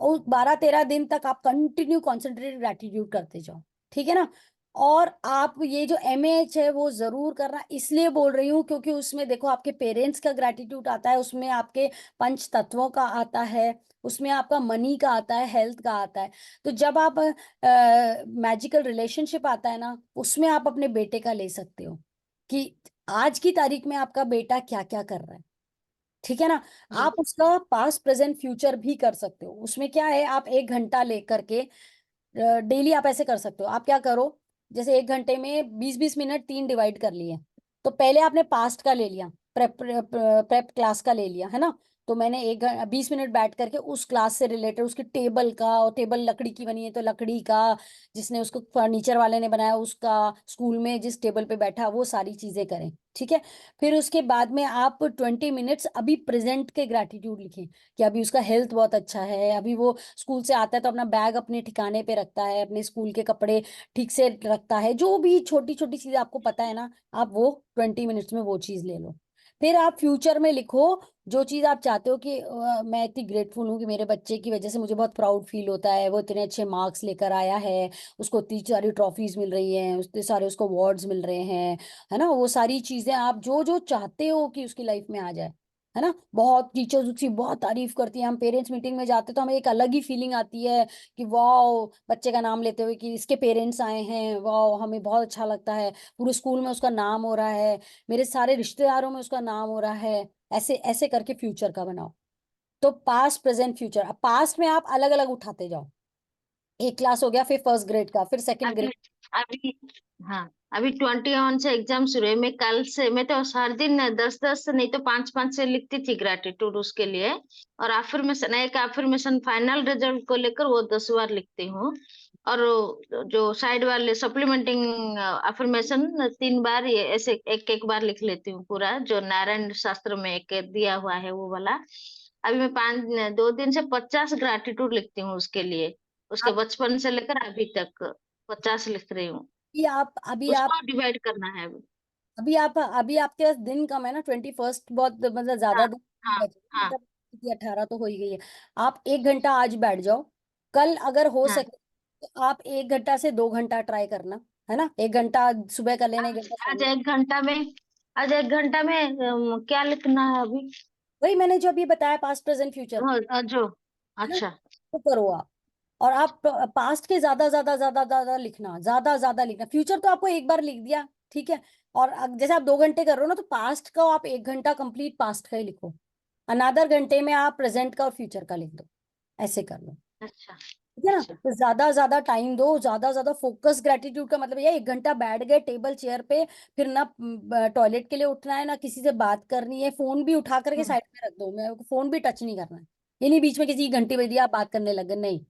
और 12 13 दिन तक आप कंटिन्यू कॉन्सेंट्रेटेड ग्रेटिट्यूड करते जाओ। ठीक है ना, और आप ये जो एमएएच है वो जरूर करना, इसलिए बोल रही हूँ क्योंकि उसमें देखो आपके पेरेंट्स का ग्रेटिट्यूड आता है, उसमें आपके पंच तत्वों का आता है, उसमें आपका मनी का आता है, हेल्थ का आता है। तो जब आप मैजिकल रिलेशनशिप आता है ना, उसमें आप अपने बेटे का ले सकते हो कि आज की तारीख में आपका बेटा क्या क्या कर रहा है। ठीक है ना, जी। आप उसका पास्ट प्रेजेंट फ्यूचर भी कर सकते हो। उसमें क्या है, आप 1 घंटा लेकर के डेली आप ऐसे कर सकते हो। आप क्या करो, जैसे 1 घंटे में 20 20 मिनट 3 डिवाइड कर लिए, तो पहले आपने पास्ट का ले लिया, प्रेप क्लास का ले लिया, है ना, तो मैंने 20 मिनट बैठ करके उस क्लास से रिलेटेड उसके टेबल का, और टेबल लकड़ी की बनी है तो लकड़ी का, जिसने उसको फर्नीचर वाले ने बनाया उसका, स्कूल में जिस टेबल पे बैठा, वो सारी चीजें करें। ठीक है, फिर उसके बाद में आप 20 मिनट्स अभी प्रेजेंट के ग्रैटिट्यूड लिखें, कि अभी उसका हेल्थ बहुत अच्छा है, अभी वो स्कूल से आता है तो अपना बैग अपने ठिकाने पे रखता है, अपने स्कूल के कपड़े ठीक से रखता है, जो भी छोटी छोटी चीजें आपको पता है ना, आप वो 20 मिनट्स में वो चीज ले लो। फिर आप फ्यूचर में लिखो जो चीज आप चाहते हो कि मैं इतनी ग्रेटफुल हूँ कि मेरे बच्चे की वजह से मुझे बहुत प्राउड फील होता है, वो इतने अच्छे मार्क्स लेकर आया है, उसको इतनी सारी ट्रॉफीज मिल रही हैं, उतने सारे उसको अवार्ड्स मिल रहे हैं, है ना, वो सारी चीजें आप जो जो चाहते हो कि उसकी लाइफ में आ जाए, है ना। बहुत टीचर्स उसकी बहुत तारीफ करती हैं, हम पेरेंट्स मीटिंग में जाते तो हमें एक अलग ही फीलिंग आती है कि वाह, बच्चे का नाम लेते हुए कि इसके पेरेंट्स आए हैं, वाह, हमें बहुत अच्छा लगता है, पूरे स्कूल में उसका नाम हो रहा है, मेरे सारे रिश्तेदारों में उसका नाम हो रहा है। ऐसे ऐसे करके फ्यूचर का बनाओ। तो पास्ट प्रेजेंट फ्यूचर, अब पास्ट में आप अलग अलग उठाते जाओ, एक क्लास हो गया, फिर फर्स्ट ग्रेड का, फिर सेकंड अभी ग्रेड। अभी हाँ, अभी 21 से एग्जाम शुरू है। मैं कल से, मैं तो हर दिन 10-10 नहीं तो 5-5 से लिखती थी ग्रेटिट्यूड उसके लिए। और अफर्मेशन, एक अफर्मेशन फाइनल रिजल्ट को लेकर वो 10 बार लिखती हूँ। और जो साइड वाले सप्लीमेंटिंग अफर्मेशन 3 बार, ये ऐसे एक एक बार लिख लेती हूँ पूरा, जो नारायण शास्त्र में एक दिया हुआ है वो वाला। अभी मैं 2 दिन से 50 ग्रेटिट्यूड लिखती हूँ उसके लिए। उसके आप बचपन से लेकर अभी तक 50 लिख रही हूँ। अभी आप उसको डिवाइड करना है अभी। अभी आपके पास दिन कम है ना, 21 बहुत मतलब हाँ ज्यादा दिन नहीं हाँ बचे, हाँ मतलब 18 तो हो ही गई है। आप 1 घंटा आज बैठ जाओ, कल अगर हो हाँ। सके तो आप 1 घंटा से 2 घंटा ट्राई करना, है ना। 1 घंटा सुबह कर लेना, 1 घंटा शाम आज में। 1 घंटा में, आज 1 घंटा में क्या लिखना है अभी? वही मैंने जो अभी बताया, पास्ट प्रेजेंट फ्यूचर, जो, है ना, अच्छा। वो करो आप। और आप पास्ट के ज्यादा ज्यादा ज्यादा ज्यादा लिखना, ज्यादा ज्यादा लिखना। फ्यूचर तो आपको एक बार लिख दिया, ठीक है। और जैसे आप 2 घंटे कर रहे हो ना, तो पास्ट का आप 1 घंटा कंप्लीट पास्ट का ही लिखो, अनदर घंटे में आप प्रेजेंट का और फ्यूचर का लिख दो, ऐसे कर लो, अच्छा ठीक है ना। अच्छा। तो ज्यादा ज्यादा टाइम दो, ज्यादा ज्यादा फोकस। ग्रेटिट्यूड का मतलब ये 1 घंटा बैठ गए टेबल चेयर पे, फिर ना टॉयलेट के लिए उठना है, ना किसी से बात करनी है, फोन भी उठा करके हम्म, साइड में रख दो, मैं फोन भी टच नहीं करना है। ये नहीं बीच में किसी की घंटी बज रही है आप बात करने लगे, नहीं।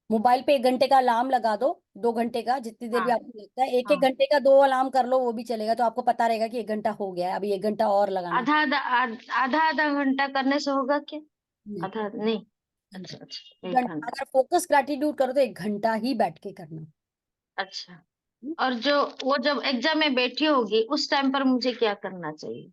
मोबाइल पे 1 घंटे का अलार्म लगा दो, 2 घंटे का, जितनी देर भी हाँ आपको लगता है। एक एक हाँ। घंटे का 2 अलार्म कर लो, वो भी चलेगा, तो आपको पता रहेगा कि 1 घंटा हो गया है, अभी 1 घंटा और लगाना है। आधा आधा आधा आधा घंटा करने से होगा क्या? नहीं, आधा नहीं। घंटा अच्छा अच्छा, 1 घंटा। अगर फोकस ग्रेटिट्यूड करो तो 1 घंटा ही बैठ के करना। अच्छा। और जो, वो जब एग्जाम में बैठी होगी उस टाइम पर मुझे क्या करना चाहिए?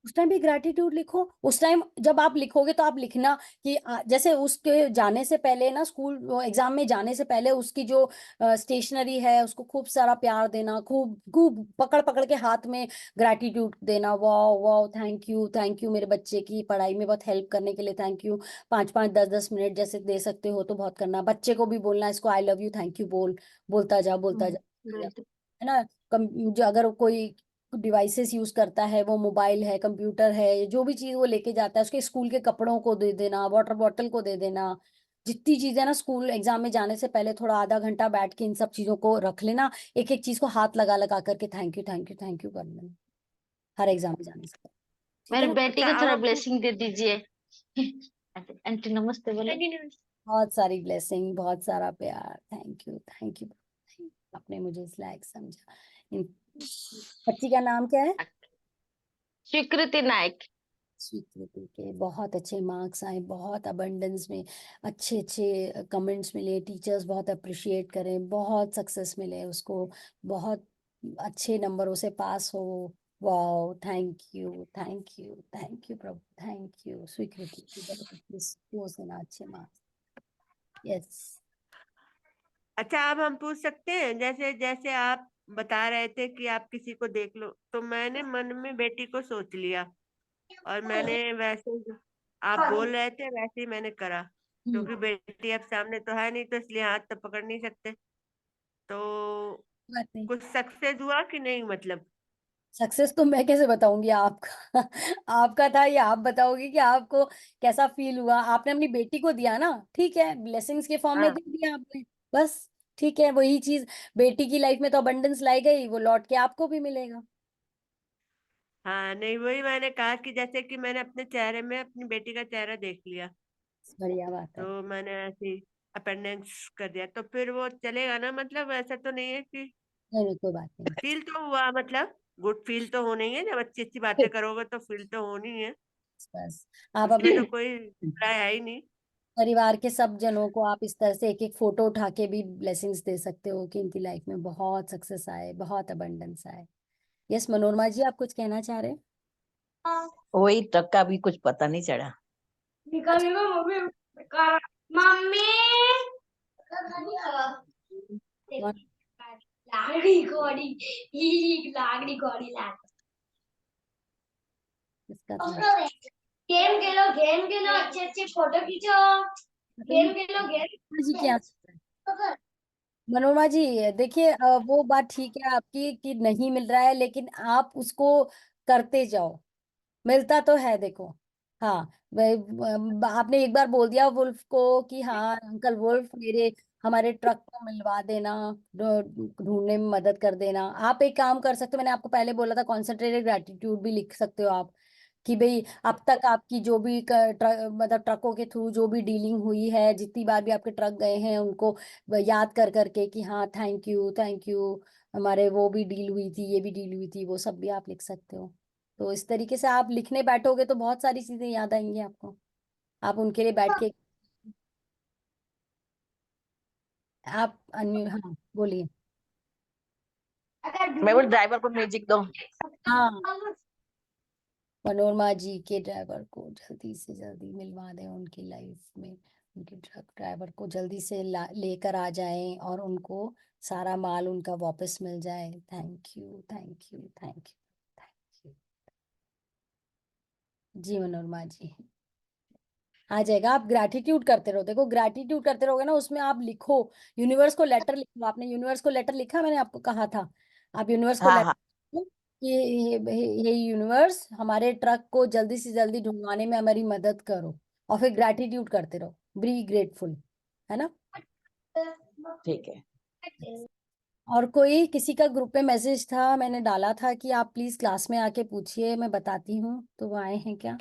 उस टाइम भी ग्रैटिट्यूड लिखो। उस टाइम जब आप लिखोगे तो आप लिखना कि जैसे उसके जाने से पहले ना, स्कूल एग्जाम में जाने से पहले, उसकी जो स्टेशनरी है उसको खूब सारा प्यार देना, खूब खूब पकड़ पकड़ के हाथ में ग्रैटिट्यूड देना। वाओ वाओ, थैंक यू मेरे बच्चे की पढ़ाई में बहुत हेल्प करने के लिए, थैंक यू। 5-5 10-10 मिनट जैसे दे सकते हो तो बहुत करना। बच्चे को भी बोलना, इसको I love you thank you बोल, बोलता जा बोलता जा, बिल्कुल। है ना। जो अगर कोई डिवाइसेस यूज करता है, वो मोबाइल है, कंप्यूटर है, जो भी चीज वो लेके जाता है, उसके स्कूल के कपड़ों को दे देना, वाटर बॉटल को दे देना। जितनी चीजें ना, स्कूल एग्जाम में जाने से पहले थोड़ा आधा घंटा बैठ के इन सब चीजों को रख लेना। एक एक चीज को हाथ लगा लगा करके thank you thank you thank you कर लेना, हर एग्जाम में जाने से पहले, ठीक है मेरी ना। बेटी अच्छा को अब थोड़ा हम ब्लेसिंग दे दीजिए। आंटी नमस्ते बोले। बहुत सारी ब्लेसिंग, बहुत सारा प्यार, थैंक यू थैंक यू। आपने मुझे इस लायक समझा। बच्ची का नाम क्या है? स्वीकृति नायक। स्वीकृति के बहुत अच्छे मार्क्स आए, बहुत अबंडेंस में अच्छे अच्छे कमेंट्स मिले, टीचर्स बहुत अप्रिशिएट करें, बहुत सक्सेस मिले उसको, बहुत अच्छे नंबरों से पास हो। Wow, thank you thank you thank you Prabhu, thank you स्वीकृति की से ना अच्छे मार्क्स। यस। अच्छा अब हम पूछ सकते हैं, जैसे जैसे आप बता रहे थे कि आप किसी को देख लो, तो मैंने मन में बेटी को सोच लिया और मैंने वैसे ही, आप बोल रहे थे वैसे ही मैंने करा। क्योंकि बेटी अब सामने तो है नहीं, तो इसलिए हाथ तो पकड़ नहीं सकते। तो बात नहीं। कुछ सक्सेस हुआ कि नहीं मतलब? सक्सेस तो मैं कैसे बताऊंगी आपका आपका था, ये आप बताओगे कि आपको कैसा फील हुआ। आपने अपनी बेटी को दिया ना, ठीक है, ब्लेसिंग्स के फॉर्म में हाँ दे दिया आपने, बस। ठीक है, वही चीज बेटी की लाइफ में तो अबंडेंस लाई गई, वो लौट के आपको भी मिलेगा। हाँ, नहीं वही मैंने कहा कि जैसे कि मैंने अपने चेहरे में अपनी बेटी का चेहरा देख लिया, बढ़िया बात है। तो मैंने ऐसे अपेंडेंस कर दिया, तो फिर वो चलेगा ना? मतलब ऐसा तो नहीं है कि नहीं नहीं, कोई बात नहीं। फील तो हुआ, मतलब गुड फील तो होना ही है, जब अच्छी अच्छी बातें करोगे तो फील तो होनी है। बस आप उसमें अपने तो कोई बुराई है ही नहीं। परिवार के सब जनों को आप इस तरह से एक एक फोटो उठा के भी ब्लेसिंग्स दे सकते हो कि इनकी लाइफ में बहुत सक्सेस आए, बहुत अबंडेंस आए। यस, मनोरमा जी, आप कुछ कहना चाह रहे हैं? वही तक का भी कुछ पता नहीं चला। अच्छा। मम्मी कौन? लाकड़ी घोड़ी लाकड़ी घोड़ी किसका था? गेम खेलो अच्छे अच्छे फोटो खींचो। बताइए गेम जी, क्या मनोरमा जी। देखिए, वो बात ठीक है आपकी कि नहीं मिल रहा है, लेकिन आप उसको करते जाओ, मिलता तो है, देखो। हाँ, आपने एक बार बोल दिया वुल्फ को कि हाँ अंकल वुल्फ, मेरे हमारे ट्रक को मिलवा देना, ढूंढने में मदद कर देना। आप एक काम कर सकते हो, मैंने आपको पहले बोला था कॉन्सेंट्रेटेड ग्रेटिट्यूड भी लिख सकते हो आप, कि भाई अब तक आपकी जो भी मतलब ट्रकों के थ्रू जो भी डीलिंग हुई है, जितनी बार भी आपके ट्रक गए हैं, उनको याद कर करके कि हाँ थैंक यू थैंक यू, हमारे वो भी डील हुई थी, ये भी डील हुई थी, वो सब भी आप लिख सकते हो। तो इस तरीके से आप लिखने बैठोगे तो बहुत सारी चीजें याद आएंगी आपको। आप उनके लिए बैठ के आप अन्य, हाँ बोलिए। मैं बोल ड्राइवर को म्यूजिक दो। हाँ, मनोरमा जी के ड्राइवर को जल्दी से जल्दी मिलवा दें उनकी लाइफ में, उनके ट्रक ड्राइवर को जल्दी से लेकर आ जाएं और उनको सारा माल उनका वापस मिल जाए। Thank you thank you thank you thank you. जी मनोरमा जी, आ जाएगा। आप ग्रैटिट्यूड करते रहो, देखो ग्रैटिट्यूड करते रहोगे ना, उसमें आप लिखो, यूनिवर्स को लेटर लिखो। आपने यूनिवर्स को लेटर लिखा, मैंने आपको कहा था, आप यूनिवर्स को हाँ हाँ। लेटर ये यूनिवर्स हमारे ट्रक को जल्दी से जल्दी ढूंढवाने में हमारी मदद करो, और फिर ग्रैटिट्यूड करते रहो, बी ग्रेटफुल, है ना। ठीक है। और कोई किसी का ग्रुप में मैसेज था, मैंने डाला था कि आप प्लीज क्लास में आके पूछिए, मैं बताती हूँ, तो वो आए हैं क्या?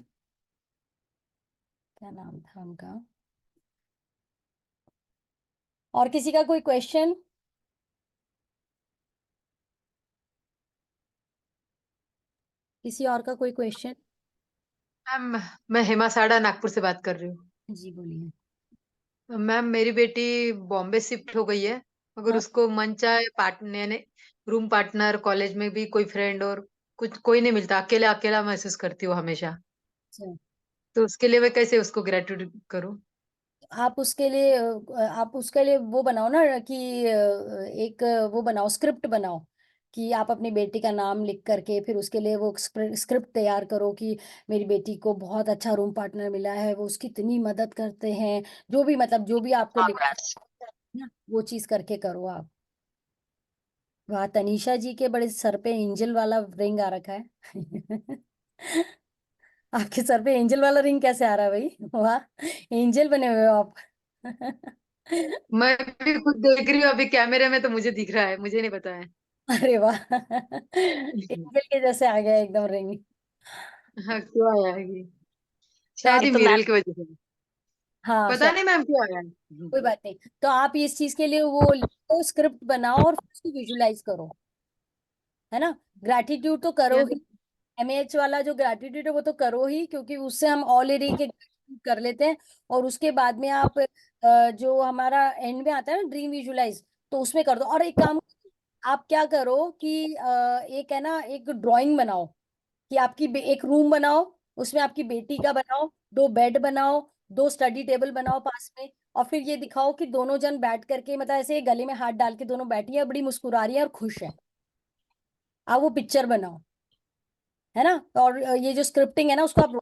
क्या नाम था उनका? और किसी का कोई क्वेश्चन? किसी और का कोई क्वेश्चन? मैम, मैं हेमा साड़ा नागपुर से बात कर रही हूँ। जी बोलिए। मैम, मेरी बेटी बॉम्बे शिफ्ट हो गई है, मगर हाँ, उसको मन चाहे पार्टनर यानी रूम पार्टनर, कॉलेज में भी कोई फ्रेंड और कुछ कोई नहीं मिलता, अकेला अकेला महसूस करती हूँ हमेशा। अच्छा। तो उसके लिए मैं कैसे उसको ग्रेटिट्यूड करूँ? आप उसके लिए वो बनाओ ना कि एक वो बनाओ, स्क्रिप्ट बनाओ, कि आप अपनी बेटी का नाम लिख करके फिर उसके लिए वो स्क्रिप्ट तैयार करो कि मेरी बेटी को बहुत अच्छा रूम पार्टनर मिला है, वो उसकी इतनी मदद करते हैं, जो भी मतलब जो भी आपको लिख Congrats. ना, वो चीज करके करो आप। वाह, तनीषा जी के बड़े सर पे एंजल वाला रिंग आ रखा है। आपके सर पे एंजल वाला रिंग कैसे आ रहा है भाई? वाह, एंजल बने हुए हो आप। मैं भी खुद देख रही हूँ अभी कैमरे में, तो मुझे दिख रहा है, मुझे नहीं पता है। अरे वाह, एंजल के जैसे आ गया एकदम रिंग। हाँ, क्यों आया है ये? तो शायद आप, ही ये तो मैम। मिरेल की वजह से। हाँ पता नहीं मैम क्यों आया है। कोई बात नहीं, तो आप इस चीज के लिए वो लिखो, स्क्रिप्ट बनाओ और फिर उसको विजुलाइज करो, है ना। ग्रैटिट्यूड तो करो ही, यानी एमएच वाला जो ग्रैटिट्यूड है वो तो करो ही, क्योंकि उससे हम ऑलरेडी के gratitude कर लेते हैं। और उसके बाद में आप जो हमारा एंड में आता है ना ड्रीम विजुलाइज, तो उसमें कर दो। और एक काम, आप क्या करो कि एक है ना, एक ड्राइंग बनाओ, कि आपकी एक रूम बनाओ, उसमें आपकी बेटी का बनाओ, दो बेड बनाओ, दो स्टडी टेबल बनाओ पास में, और फिर ये दिखाओ कि दोनों जन बैठ करके, मतलब ऐसे गले में हाथ डाल के दोनों बैठी है, बड़ी मुस्कुरा रही है और खुश है। आप वो पिक्चर बनाओ, है ना। और ये जो स्क्रिप्टिंग है ना, उसको आप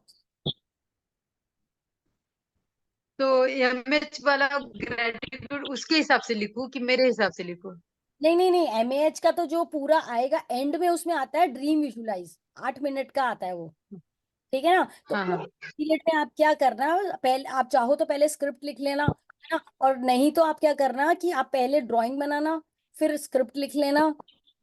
तो एमएच वाला ग्रेटिट्यूड उसके हिसाब से लिखूं कि मेरे हिसाब से लिखूं? नहीं नहीं नहीं, एमएएच का तो जो पूरा आएगा एंड में, उसमें आता है ड्रीम विजुलाइज, 8 मिनट का आता है वो, ठीक है ना। तो हाँ हाँ। पीरियड में आप क्या करना, पहले आप चाहो तो पहले स्क्रिप्ट लिख लेना, है ना। और नहीं तो आप क्या करना कि आप पहले ड्राइंग बनाना, फिर स्क्रिप्ट लिख लेना,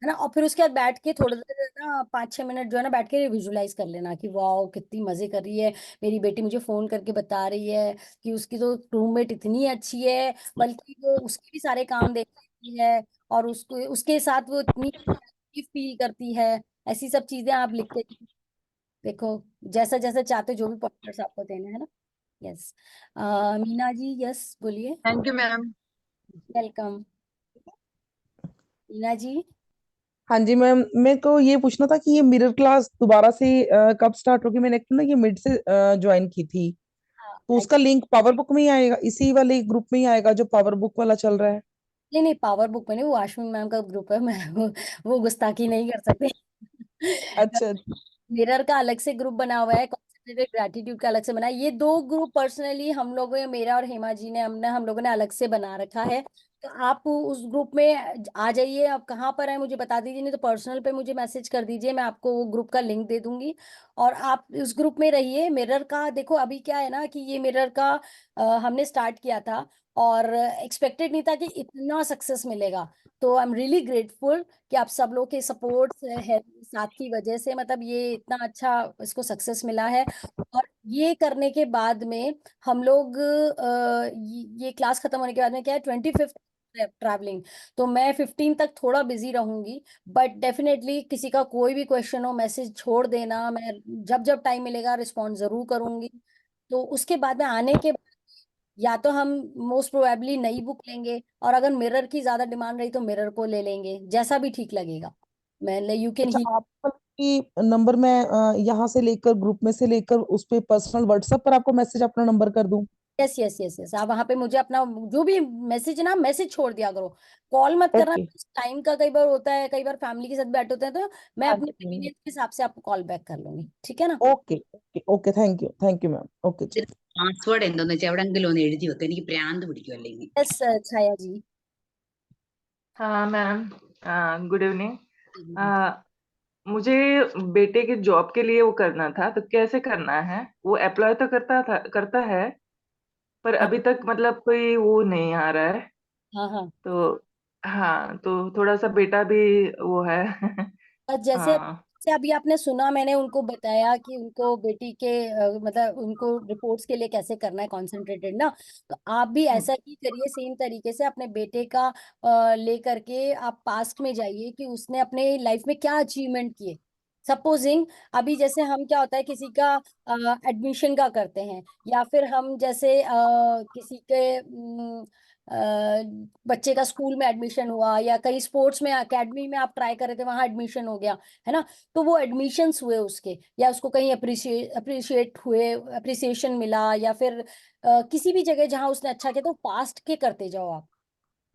है ना। और फिर उसके बाद बैठ के थोड़ा देर ना 5-6 मिनट जो है ना बैठ के विजुलाइज कर लेना कि वाह कितनी मजे कर रही है मेरी बेटी, मुझे फोन करके बता रही है कि उसकी तो रूममेट इतनी अच्छी है, बल्कि वो उसके भी सारे काम देख लेती है, और उसको उसके साथ वो इतनी फील करती है। ऐसी सब चीजें आप लिखते, देखो जैसा जैसा चाहते जो भी पॉइंटर्स आपको देने हैं ना। यस, मीना जी, यस बोलिए। Thank you ma'am. Welcome Meena ji. हाँ जी मैम, मेरे को ये पूछना था कि ये मिरर क्लास दोबारा से कब स्टार्ट होगी। मैंने एक्चुअली ना ये मिड से ज्वाइन की थी, हाँ, तो उसका लिंक पावर बुक में ही आएगा, इसी वाले ग्रुप में ही आएगा जो पावर बुक वाला चल रहा है। नहीं नहीं, पावर बुक में नहीं, वो आशविन मैम का ग्रुप है, मैं वो गुस्ताखी नहीं कर सकते। अच्छा। मिरर का अलग से ग्रुप बना हुआ है, कॉन्सेंट्रेटेड ग्रैटिट्यूड का अलग से बना है। ये दो ग्रुप पर्सनली हम लोगों ने, मेरा और हेमा जी ने, हम लोगों ने अलग से बना रखा है। तो आप उस ग्रुप में आ जाइए। आप कहाँ पर हैं मुझे बता दीजिए, नहीं तो पर्सनल पे मुझे मैसेज कर दीजिए, मैं आपको वो ग्रुप का लिंक दे दूंगी और आप उस ग्रुप में रहिए। मिरर का देखो अभी क्या है ना कि ये मिरर का हमने स्टार्ट किया था और एक्सपेक्टेड नहीं था कि इतना सक्सेस मिलेगा। तो आई एम रियली ग्रेटफुल कि आप सब लोग के सपोर्ट है साथ की वजह से मतलब ये इतना अच्छा इसको सक्सेस मिला है। और ये करने के बाद में हम लोग ये क्लास खत्म होने के बाद में क्या है 25th ट्रैवलिंग। तो मैं 15 तक थोड़ा बिजी रहूंगी, बट डेफिनेटली किसी का कोई भी क्वेश्चन हो मैसेज छोड़ देना, मैं जब जब टाइम मिलेगा रिस्पॉन्ड जरूर करूंगी। तो उसके बाद में आने के बाद या तो हम मोस्ट प्रोबेबली नई बुक लेंगे और अगर मिरर की ज्यादा डिमांड रही तो मिरर को ले लेंगे, जैसा भी ठीक लगेगा। मैं यू कैन अच्छा, ही। आपका की नंबर मैं यहाँ से लेकर ग्रुप में से लेकर उस पे पर्सनल व्हाट्सएप पर आपको मैसेज अपना नंबर कर दूं? यस यस यस यस, आप वहां पे मुझे अपना जो भी मैसेज ना मैसेज छोड़ दिया करो, कॉल मत करना। ओके। टाइम का कई बार होता है, कई बार फैमिली के साथ बैठे होते हैं, तो मैं अपने अच्छा। कन्वीनियंस के हिसाब से आपको कॉल बैक कर लूंगी, ठीक है ना। Okay okay okay, thank you ma'am. Okay जी। പാസ്വേഡ് എന്തോന്ന് വെച്ചാൽ എവിടെങ്കിലും ഒന്ന് എഴുതി വെക്കും, എനിക്ക് പ്രാന്ത് പിടിക്കും അല്ലെങ്കിൽ. यस छाया जी। हाँ मैम, गुड इवनिंग। हम्म। मुझे बेटे के जॉब के लिए वो करना था, तो कैसे करना है? वो अप्लाई तो करता है, पर हाँ अभी तक मतलब कोई वो नहीं आ रहा है। हाँ हाँ। तो हाँ, तो थोड़ा सा बेटा भी वो है। जैसे हाँ। से अभी आपने सुना, मैंने उनको बताया कि उनको बेटी के मतलब उनको रिपोर्ट्स के लिए कैसे करना है कंसंट्रेटेड ना। तो आप भी ऐसा ही करिए, सेम तरीके से अपने बेटे का ले करके आप पास्ट में जाइए कि उसने अपने लाइफ में क्या अचीवमेंट किए। सपोजिंग अभी जैसे हम क्या होता है किसी का एडमिशन का करते हैं, या फिर हम जैसे किसी के बच्चे का स्कूल में एडमिशन हुआ या कहीं स्पोर्ट्स में एकेडमी में आप ट्राई कर रहे थे वहां एडमिशन हो गया है ना। तो वो एडमिशन्स हुए उसके, या उसको कहीं अप्रिशिएट हुए, अप्रिसिएशन मिला, या फिर किसी भी जगह जहां उसने अच्छा किया, तो पास्ट के करते जाओ आप।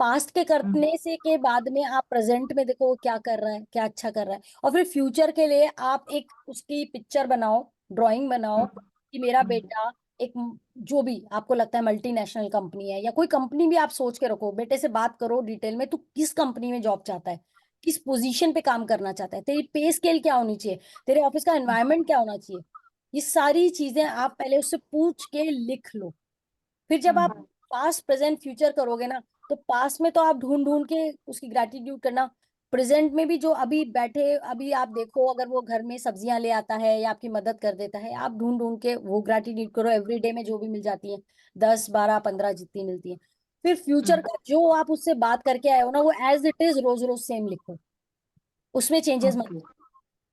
पास्ट के करने से के बाद में आप प्रेजेंट में देखो वो क्या कर रहा है, क्या अच्छा कर रहा है, और फिर फ्यूचर के लिए आप एक उसकी पिक्चर बनाओ, ड्राइंग बनाओ कि मेरा बेटा एक जो भी आपको लगता है मल्टीनेशनल कंपनी है या कोई कंपनी भी आप सोच के रखो, बेटे से बात करो डिटेल में, तू किस कंपनी में जॉब चाहता है, किस पोजीशन पे काम करना चाहता है, तेरी पे स्केल क्या होनी चाहिए, तेरे ऑफिस का एनवायरनमेंट क्या होना चाहिए। ये सारी चीजें आप पहले उससे पूछ के लिख लो। फिर जब आप पास्ट प्रेजेंट फ्यूचर करोगे ना, तो पास्ट में तो आप ढूंढ ढूंढ के उसकी ग्रैटिट्यूड करना, प्रेजेंट में भी जो अभी बैठे अभी आप देखो अगर वो घर में सब्जियां ले आता है या आपकी मदद कर देता है, आप ढूंढ ढूंढ के वो ग्रैटिट्यूड करो एवरी डे में जो भी मिल जाती है, 10 12 15 जितनी मिलती है। फिर फ्यूचर का जो आप उससे बात करके आए हो ना, वो एज इट इज रोज रोज सेम लिखो, उसमें चेंजेस मत ओके करो,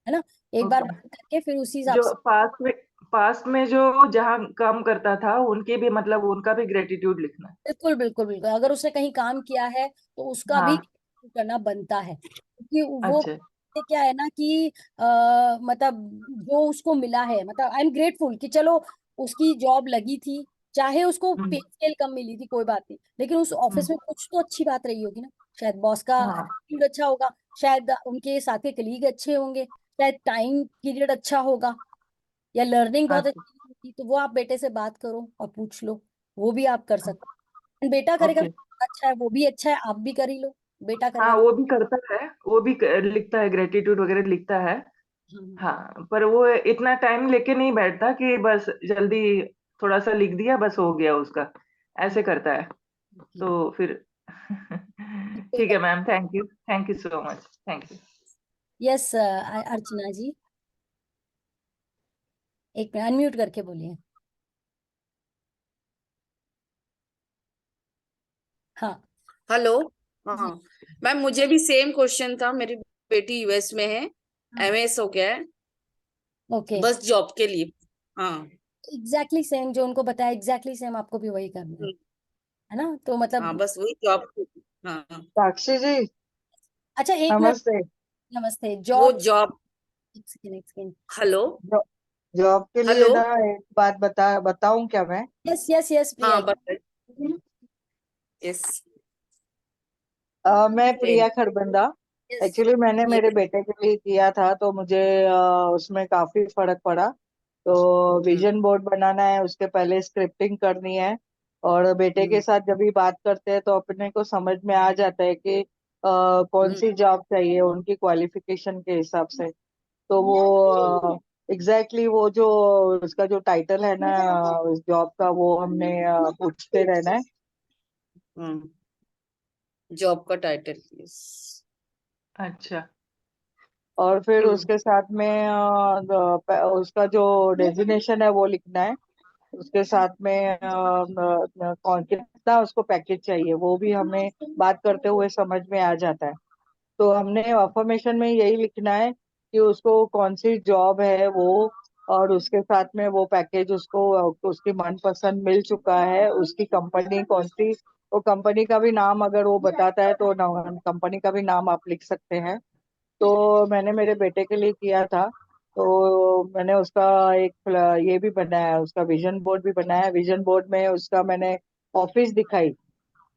है ना। एक बार ओके। बात करके फिर उसी हिसाब जो से। पास्ट में जो जहाँ काम करता था उनके भी मतलब उनका भी ग्रेटिट्यूड लिखना है। बिल्कुल बिल्कुल बिल्कुल, अगर उसने कहीं काम किया है तो उसका भी हाँ। करना बनता है, क्योंकि वो अच्छा। क्या है ना कि मतलब जो उसको मिला है, मतलब आई एम ग्रेटफुल कि चलो उसकी जॉब लगी थी, चाहे उसको पे हम्म, स्केल कम मिली थी कोई बात नहीं, लेकिन उस ऑफिस हम्म, में कुछ तो अच्छी बात रही होगी ना। शायद बॉस का हाँ। एटीट्यूड अच्छा होगा, शायद उनके साथ के कलीग अच्छे होंगे, शायद टाइम पीरियड अच्छा होगा, या लर्निंग बहुत अच्छा। अच्छी होगी। तो वो आप बेटे से बात करो और पूछ लो, वो भी आप कर सकते हो। बेटा करेगा ओके। तो अच्छा है, वो भी अच्छा है, आप भी कर ही लो, बेटा हाँ, करेगा तो। वो भी करता है, वो भी लिखता है, ग्रेटिट्यूड वगैरह लिखता है। हाँ हाँ, पर वो इतना टाइम लेके नहीं बैठता कि बस जल्दी थोड़ा सा लिख दिया बस हो गया उसका, ऐसे करता है। ओके। तो फिर बिल्कुल ठीक है कर। Ma'am, thank you so much, thank you. Yes Archana ji, एक मिनट अनम्यूट करके बोलिए। हाँ हेलो। जी। हाँ मैम, मुझे भी सेम क्वेश्चन था। मेरी बेटी यूएस में है, एमएस हो गया है, ओके, बस जॉब के लिए। हाँ। एग्जैक्टली सेम जो उनको बताया, एग्जैक्टली सेम आपको भी वही करना हम्म, है ना, तो हाँ मतलब। बस वही जॉब। हाँ, साक्षी जी, अच्छा एक मिनट। नमस्ते। नमस्ते। वो जॉब। जॉब। एक सेकेंड एक सेकेंड। हेलो। जॉ- जॉब के लिए हेलो। ना एक बात बताऊं क्या मैं? यस यस यस प्रिया। हाँ बताइए। यस। मैं प्रिया खरबंदा। यस। एक्चुअली मैंने ये मेरे बेटे के लिए किया था, तो मुझे उसमें काफी फर्क पड़ा। तो विजन बोर्ड बनाना है, उसके पहले स्क्रिप्टिंग करनी है, और बेटे के हम्म, साथ जब भी बात करते हैं तो अपने को समझ में आ जाता है कि कौन सी जॉब चाहिए उनकी क्वालिफिकेशन के हिसाब से। तो वो एग्जैक्टली वो जो उसका जो टाइटल है ना उस जॉब का, वो हमने पूछते रहना है। जॉब का टाइटल यस। अच्छा। और फिर हम्म, उसके साथ में उसका जो डेजिग्नेशन है वो लिखना है। उसके साथ में कौन कितना उसको पैकेज चाहिए वो भी हमें बात करते हुए समझ में आ जाता है। तो हमने अफर्मेशन में यही लिखना है कि उसको कौन सी जॉब है वो, और उसके साथ में वो पैकेज उसको उसकी मनपसंद मिल चुका है, उसकी कंपनी कौन सी, वो कंपनी का भी नाम अगर वो बताता है तो कंपनी का भी नाम आप लिख सकते हैं। तो मैंने मेरे बेटे के लिए किया था, तो मैंने उसका एक ये भी बनाया, उसका विजन बोर्ड भी बनाया। विजन बोर्ड में उसका मैंने ऑफिस दिखाई।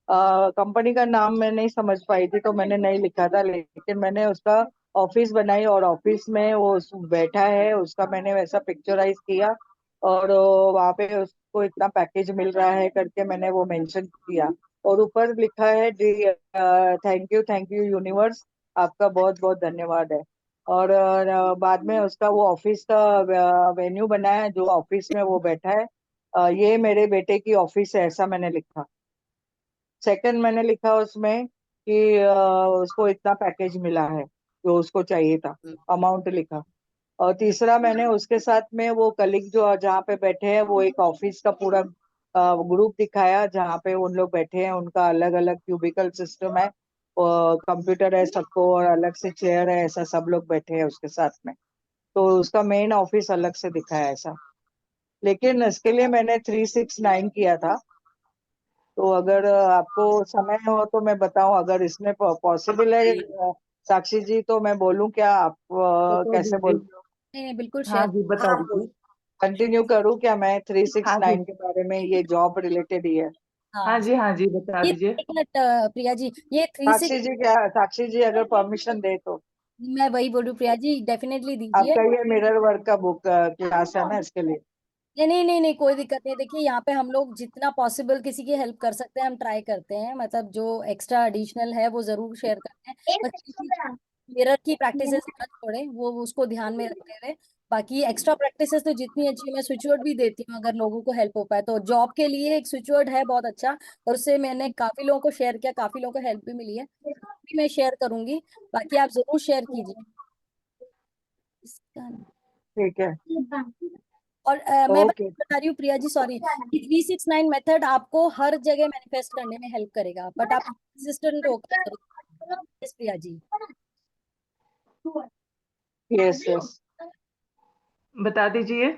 कंपनी का नाम मैं नहीं समझ पाई थी तो मैंने नहीं लिखा था, लेकिन मैंने उसका ऑफिस बनाई और ऑफिस में वो बैठा है उसका मैंने वैसा पिक्चराइज किया। और वहां पे उसको इतना पैकेज मिल रहा है करके मैंने वो मेंशन किया। और ऊपर लिखा है थैंक यू यूनिवर्स, आपका बहुत बहुत धन्यवाद है। और बाद में उसका वो ऑफिस का वेन्यू बनाया जो ऑफिस में वो बैठा है। ये मेरे बेटे की ऑफिस है ऐसा मैंने लिखा। सेकंड मैंने लिखा उसमें कि उसको इतना पैकेज मिला है जो उसको चाहिए था, अमाउंट लिखा। और तीसरा मैंने उसके साथ में वो कलीग जो जहाँ पे बैठे हैं वो एक ऑफिस का पूरा ग्रुप दिखाया जहाँ पे उन लोग बैठे हैं, उनका अलग अलग क्यूबिकल सिस्टम है और कंप्यूटर है सबको और अलग से चेयर है, ऐसा सब लोग बैठे हैं उसके साथ में। तो उसका मेन ऑफिस अलग से दिखाया ऐसा। लेकिन इसके लिए मैंने 369 किया था। तो अगर आपको समय हो तो मैं बताऊं अगर इसमें पॉसिबल है साक्षी जी, तो मैं बोलूं क्या, आप बता कैसे दीजिए। बोल नहीं नहीं, बिल्कुल हाँ शेयर। जी, बता दीजिए। कंटिन्यू करूं क्या मैं? थ्री सिक्स हाँ जी। नाइन के बारे में, ये जॉब रिलेटेड ही है। हाँ हाँ, जी, हाँ जी, बता ये दीजिए। एक मिनट प्रिया जी, ये थ्री साक्षी सिक्स जी क्या, साक्षी जी अगर परमिशन दे तो। मैं वही बोल रही हूँ, प्रिया जी डेफिनेटली दीजिए। आपका ये मिरर वर्क का बुक क्लास है ना, इसके लिए। नहीं नहीं नहीं नहीं, कोई दिक्कत नहीं। देखिए यहाँ पे हम लोग जितना पॉसिबल किसी की हेल्प कर सकते हैं हम ट्राई करते हैं, मतलब जो एक्स्ट्रा एडिशनल है वो जरूर शेयर करते हैं। बस मिरर की प्रैक्टिसेस मत छोड़े, वो उसको ध्यान में रखते हुए। बाकी एक्स्ट्रा प्रैक्टिसेस तो जितनी अच्छी, मैं स्विच वर्ड भी देती हूँ अगर लोगों को हेल्प हो पाए तो। जॉब के लिए एक स्विच वर्ड है बहुत अच्छा, और उससे मैंने काफी लोगों को शेयर किया, काफी लोगों को हेल्प भी मिली है, भी मैं शेयर करूंगी। बाकी आप जरूर शेयर कीजिए इसका। ठीक है। और मैं ओके। बता रही हूँ प्रिया जी, सॉरी, 369 मेथड आपको हर जगह मैनिफेस्ट करने में हेल्प करेगा, बट आप कंसिस्टेंट होकर जरूर। Yes, Priya ji. Yes yes. बता दीजिए।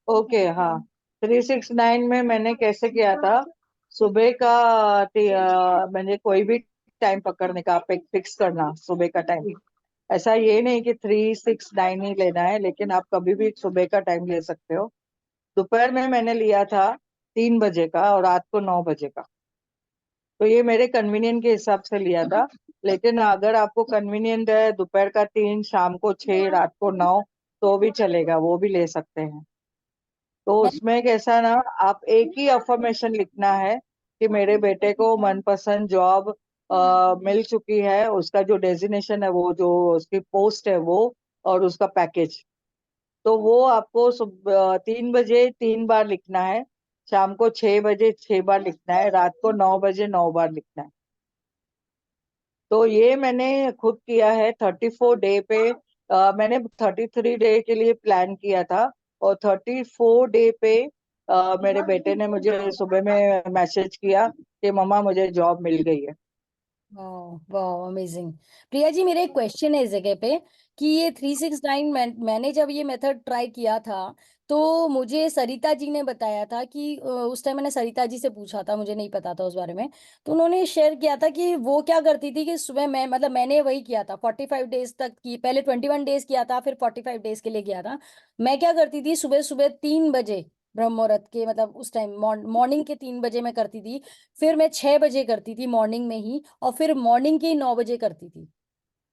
ओके हाँ। 369 में मैंने कैसे किया था, सुबह का मैंने कोई भी टाइम पकड़ने का, आप एक फिक्स करना सुबह का टाइम। ठीक। ऐसा ये नहीं कि 369 ही लेना है, लेकिन आप कभी भी सुबह का टाइम ले सकते हो। दोपहर में मैंने लिया था 3 बजे का और रात को 9 बजे का। तो ये मेरे कन्वीनियंट के हिसाब से लिया था। लेकिन अगर आपको कन्वीनियंट है दोपहर का 3, शाम को 6, रात को 9, तो भी चलेगा, वो भी ले सकते हैं। तो मैं उसमें कैसा ना, आप एक ही अफर्मेशन लिखना है कि मेरे बेटे को मनपसंद जॉब मिल चुकी है, उसका जो डेजिग्नेशन है वो, जो उसकी पोस्ट है वो, और उसका पैकेज। तो वो आपको 3 बजे 3 बार लिखना है, शाम को 6 बजे 6 बार लिखना है, रात को 9 बजे 9 बार लिखना है। तो ये मैंने खुद किया है 34 डे पे। मैंने 33 डे के लिए प्लान किया था, और 34 डे पे मेरे बेटे ने मुझे सुबह में मैसेज किया कि मम्मा मुझे जॉब मिल गई है। वाह वाह, अमेजिंग। प्रिया जी मेरा एक क्वेश्चन है इस जगह पे कि ये 369 मैंने जब ये मेथड ट्राई किया था तो मुझे सरिता जी ने बताया था कि उस टाइम मैंने सरिता जी से पूछा था, मुझे नहीं पता था उस बारे में। तो उन्होंने शेयर किया था कि वो क्या करती थी कि सुबह मैं, मतलब मैंने वही किया था 45 डेज तक की, पहले 21 डेज किया था फिर 45 डेज के लिए किया था। मैं क्या करती थी, सुबह सुबह 3 बजे ब्रह्म मुहूर्त के, मतलब उस टाइम मॉर्निंग के 3 बजे मैं करती थी। फिर मैं 6 बजे करती थी मॉर्निंग में ही, और फिर मॉर्निंग के 9 बजे करती थी।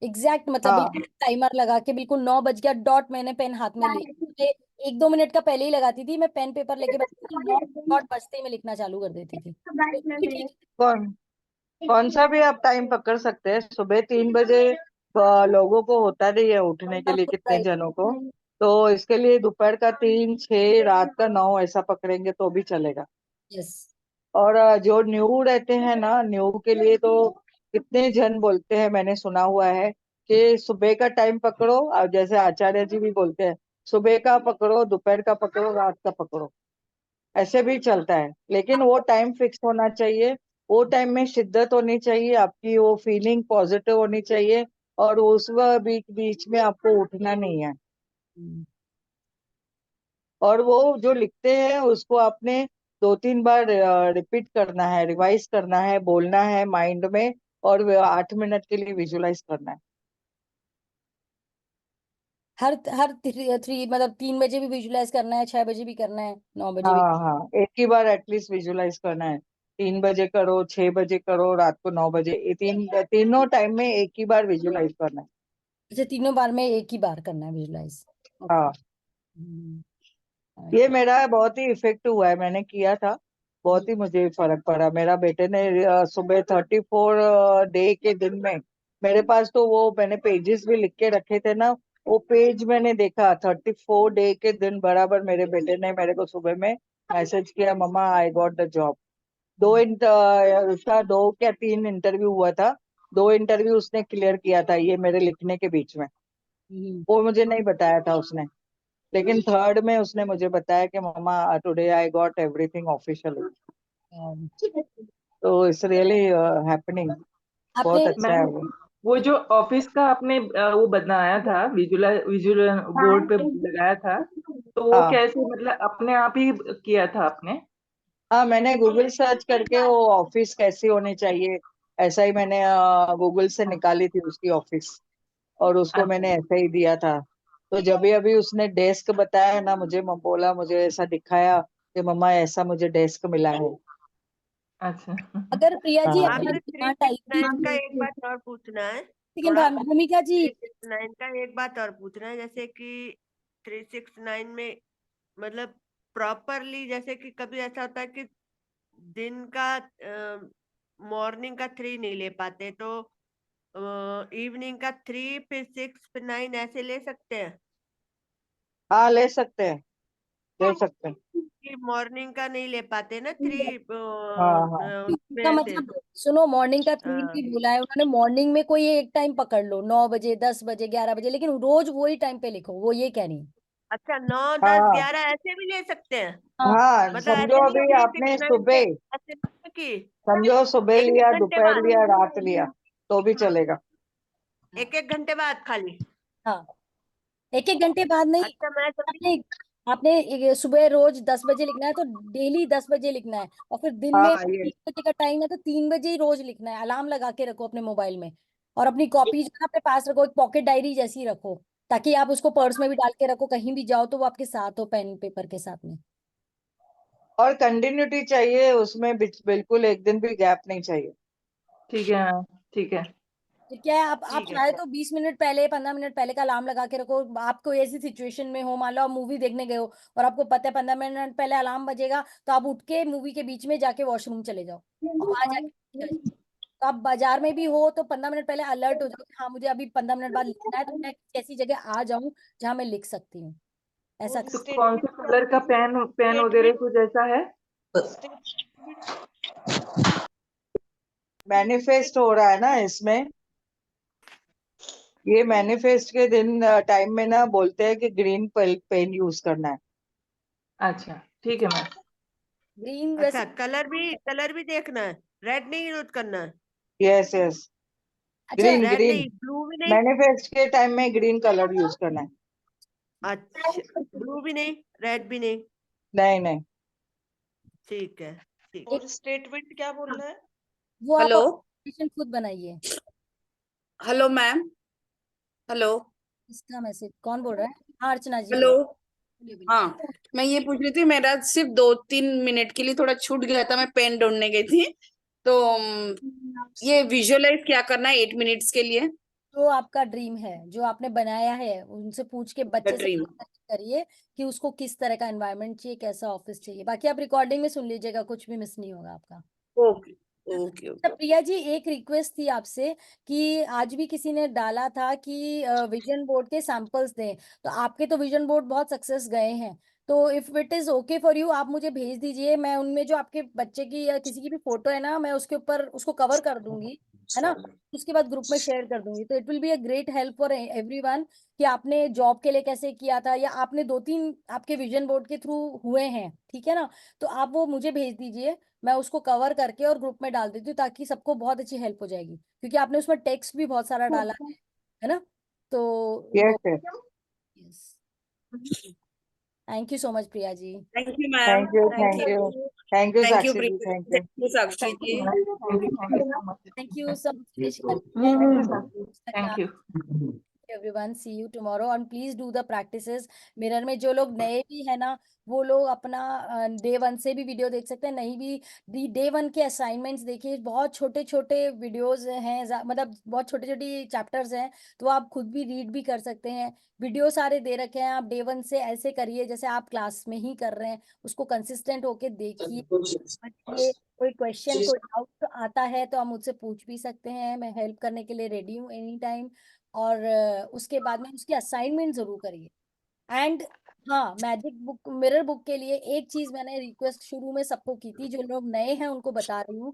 एग्जैक्ट, मतलब हाँ बिल्कुल टाइमर लगा के बिल्कुल 9 बज गया डॉट मैंने पेन हाथ में ली, मुझे 1-2 मिनट का पहले ही लगाती थी, मैं पेन पेपर लेके बैठती थी, 9 डॉट बजते ही मैं लिखना चालू कर देती थी। तो ठीक कौन कौन सा भी आप टाइम पकड़ सकते हैं। सुबह 3 बजे लोगों को होता नहीं है उठने के लिए, कितने राइट। जनों को। तो इसके लिए दोपहर का 3, 6, रात का 9 ऐसा पकड़ेंगे तो भी चलेगा। यस। और जो न्यू रहते हैं ना, न्यू के लिए तो कितने जन बोलते हैं, मैंने सुना हुआ है कि सुबह का टाइम पकड़ो, और जैसे आचार्य जी भी बोलते हैं सुबह का पकड़ो, दोपहर का पकड़ो, रात का पकड़ो, ऐसे भी चलता है। लेकिन वो टाइम फिक्स होना चाहिए, वो टाइम में शिद्दत होनी चाहिए, आपकी वो फीलिंग पॉजिटिव होनी चाहिए, और उस बीच बीच में आपको उठना नहीं है। और वो जो लिखते हैं उसको आपने 2-3 बार रिपीट करना है, रिवाइज करना है, बोलना है माइंड में, और 8 मिनट के लिए विजुलाइज करना है। हर हर थ्री मतलब 3 बजे भी विजुलाइज करना है, 6 बजे भी करना है, 9 बजे भी? हाँ हाँ, एक ही बार एटलीस्ट विजुलाइज करना है। 3 बजे करो, 6 बजे करो, रात को 9 बजे, ये तीनों टाइम में एक ही बार विजुलाइज करना है। अच्छा, तीनों बार में एक ही बार करना है विजुलाइज? हाँ, ये मेरा बहुत ही इफेक्ट हुआ है, मैंने किया था, बहुत ही मुझे फर्क पड़ा। मेरा बेटे ने सुबह 34 डे के दिन में, मेरे पास तो वो मैंने पेजेस भी लिख के रखे थे ना, वो पेज मैंने देखा 34 डे के दिन बराबर मेरे बेटे ने मेरे को सुबह में मैसेज किया, मम्मा आई गॉट द जॉब। उसका 2 या 3 इंटरव्यू हुआ था, 2 इंटरव्यू उसने क्लियर किया था ये मेरे लिखने के बीच में। वो मुझे नहीं बताया था उसने, लेकिन थर्ड में उसने मुझे बताया कि mumma today I got everything officially. तो इट्स रियली हैपनिंग, बहुत आपने अच्छा है मैम, वो। वो जो ऑफिस का आपने वो बनाया था, विजुअल विजुअल बोर्ड पे लगाया था, तो वो हाँ कैसे, मतलब अपने आप ही किया था आपने? हाँ, मैंने गूगल सर्च करके वो ऑफिस कैसी होनी चाहिए, ऐसा ही मैंने गूगल से निकाली थी उसकी ऑफिस, और उसको अच्छा मैंने ऐसे ही दिया था। तो जब भी अभी उसने डेस्क बताया ना मुझे, बोला, मुझे ऐसा दिखाया कि मम्मा ऐसा मुझे डेस्क मिला है। अच्छा। अगर प्रिया जी हाँ आपने आपने थ्री बिना सिक्स टाइम नाइन का एक बात और पूछना है सेकंड, थोड़ा। भूमिका जी 369 का एक बात और पूछना है, जैसे कि 369 में मतलब प्रॉपरली, जैसे कि कभी ऐसा होता है कि दिन का मॉर्निंग का 3 नहीं ले पाते, तो इवनिंग का 3, फिर 6, फिर 9 ऐसे ले सकते हैं हाँ, ले सकते हैं, ले सकते हैं। कि मॉर्निंग का नहीं ले पाते ना 3 हाँ हाँ का उसमें से। मतलब, सुनो, मॉर्निंग का 3 हाँ। भी बोला है उन्होंने, मॉर्निंग में कोई एक टाइम पकड़ लो, 9 बजे, 10 बजे, 11 बजे, लेकिन रोज वही टाइम पे लिखो, वो ये कह रही है। अच्छा, 9, 10, हाँ 11 ऐसे भी ले सकते हैं? हाँ। हाँ, मतलब समझो ऐसे नहीं अभी 3, 6, आपने 9 से सुबह, ऐसे नहीं कि समझो सुबह एक लिया, एक घंटे दोपहर बाद, लिया, रात लिया, तो भी चलेगा। एक एक घंटे बाद खाली? हाँ, एक एक घंटे बाद नहीं। अच्छा, मैं जब आपने आपने सुबह रोज 10 बजे लिखना है तो डेली 10 बजे लिखना है, और फिर दिन में हाँ ये 3 बजे का टाइम है तो 3 बजे ही रोज लिखना है। अलार्म लगा के रखो अपने मोबाइल में, और अपनी कॉपी जो है ना अपने पास रखो, एक पॉकेट डायरी जैसी रखो, ताकि आप उसको पर्स में भी डाल के रखो, कहीं भी जाओ तो वो आपके साथ हो, पेन पेपर के साथ में। और कंटिन्यूटी चाहिए उसमें, बिल्कुल एक दिन भी गैप नहीं चाहिए। ठीक है हाँ, ठीक है। फिर क्या है, आप ठीक है चाहे सर। तो 20 मिनट पहले, 15 मिनट पहले का अलार्म लगा के रखो। आप कोई ऐसी सिचुएशन में हो, मान लो आप मूवी देखने गए हो और आपको पता है 15 मिनट पहले अलार्म बजेगा, तो आप उठ के मूवी के बीच में जाके वॉशरूम चले जाओ और वहां जाके, तो आप बाजार में भी हो तो 15 मिनट पहले अलर्ट हो जाओ कि हाँ मुझे अभी 15 मिनट बाद लिखना है, तो मैं ऐसी जगह आ जाऊं जहां मैं लिख सकती हूँ, ऐसा और कर। तो कौन से स्टेटमेंट क्या कलर का होती है? पेन पेन वगैरह स्टेटमेंट, कुछ ऐसा है? मैनिफेस्ट हो रहा है ना इसमें, ये मैनिफेस्ट के दिन टाइम में ना बोलते हैं कि ग्रीन पेन यूज करना है। अच्छा ठीक है मैम। ग्रीन अच्छा, वैसे, कलर भी देखना है, रेड नहीं यूज करना है? यस यस, अच्छा ग्रीन रेड ग्रीन, नहीं, ब्लू भी नहीं? मैनिफेस्ट के टाइम में ग्रीन कलर यूज करना है। अच्छा, ब्लू भी नहीं, रेड भी नहीं? नहीं नहीं। ठीक है, ठीक। एक, और स्टेटमेंट क्या बोलना है? वो आप हेलो। application खुद बनाइए। Hello ma'am. हेलो। इसका मैसेज कौन बोल रहा है? हाँ, अर्चना जी हेलो। बोल, बोलिए बोलिए। हाँ, मैं ये पूछ रही थी, मेरा सिर्फ 2-3 मिनट के लिए थोड़ा छूट गया था, मैं पेन ढूंढने गई थी, तो ये विजुअलाइज क्या करना है 8 मिनट्स के लिए? जो आपका ड्रीम है, जो आपने बनाया है, उनसे पूछ के द बच्चे से ड्रीम। बात करके करिए कि उसको किस तरह का एनवायरनमेंट चाहिए, कैसा ऑफिस चाहिए। बाकी आप रिकॉर्डिंग में सुन लीजिएगा, कुछ भी मिस नहीं होगा आपका। ओके ओके अच्छा ओके। प्रिया जी, एक रिक्वेस्ट थी आपसे कि आज भी किसी ने डाला था कि विजन बोर्ड के सैंपल्स दें, तो आपके तो विजन बोर्ड बहुत सक्सेस गए हैं, तो if it is okay for you आप मुझे भेज दीजिए। मैं उनमें जो आपके बच्चे की या किसी की भी फोटो है ना, मैं उसके ऊपर उसको कवर कर दूंगी, है ना, उसके बाद ग्रुप में शेयर कर दूंगी। तो it will be a great help for everyone कि आपने जॉब के लिए कैसे किया था, या आपने 2-3 आपके विजन बोर्ड के थ्रू हुए हैं, ठीक है ना, तो आप वो मुझे भेज दीजिए, मैं उसको कवर करके और ग्रुप में डाल देती हूँ, ताकि सबको बहुत अच्छी हेल्प हो जाएगी, क्योंकि आपने उसमें टेक्स्ट भी बहुत सारा डाला है ना, तो यस वो sir. Yes. Thank you so much Priya ji. Thank you ma'am. Thank you thank thank you. You thank you thank you Sakshi ji, Priya. Thank you thank you Sakshi ji. Thank you so much. Thank you so much thank you. everyone, see you tomorrow and please do the practices। Mirror में जो लोग नए भी है ना, वो लोग अपना डे 1 से भी वीडियो देख सकते हैं, नहीं भी डे 1 के असाइनमेंट्स देखिए, बहुत छोटे छोटे वीडियोस हैं, मतलब बहुत छोटे छोटे चैप्टर्स हैं, तो आप खुद भी रीड भी कर सकते हैं। वीडियो सारे दे रखे हैं, आप डे 1 से ऐसे करिए जैसे आप क्लास में ही कर रहे हैं, उसको कंसिस्टेंट होके देखिए, समझिए। कोई क्वेश्चन कोई डाउट आता है तो आप मुझसे पूछ भी सकते हैं, मैं हेल्प करने के लिए रेडी हूँ एनी टाइम। और उसके बाद में उसकी असाइनमेंट जरूर करिए। एंड हाँ, मैजिक बुक मिरर बुक के लिए एक चीज मैंने रिक्वेस्ट शुरू में सबको की थी, जो लोग नए हैं उनको बता रही हूँ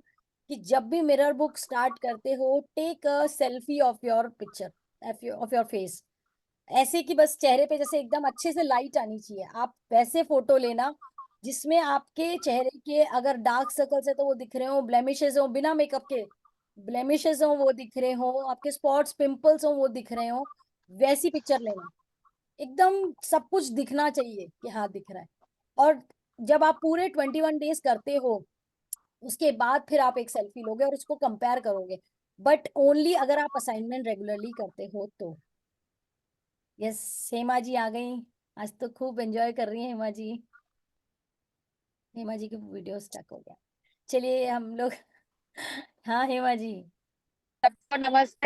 कि जब भी मिरर बुक स्टार्ट करते हो, take a selfie of your picture, of your face, ऐसे कि बस चेहरे पे जैसे एकदम अच्छे से लाइट आनी चाहिए, आप वैसे फोटो लेना जिसमें आपके चेहरे के अगर डार्क सर्कल्स है तो वो दिख रहे हो, ब्लेमिशेस हो बिना मेकअप के, ब्लेमिशेस हो वो दिख रहे हो, आपके स्पॉट्स पिंपल्स हो वो दिख रहे हो, वैसी पिक्चर लेना, एकदम सब कुछ दिखना चाहिए कि हाँ दिख रहा है। और जब आप पूरे 21 डेज करते हो, उसके बाद फिर आप एक सेल्फी लोगे और उसको कंपेयर करोगे, बट ओनली अगर आप असाइनमेंट रेगुलरली करते हो तो। यस, हेमा जी आ गई, आज तो खूब एंजॉय कर रही है हेमा जी। हेमा जी की वीडियो स्टक हो गया, चलिए हम लोग हाँ हेमा जी। सबको नमस्ते।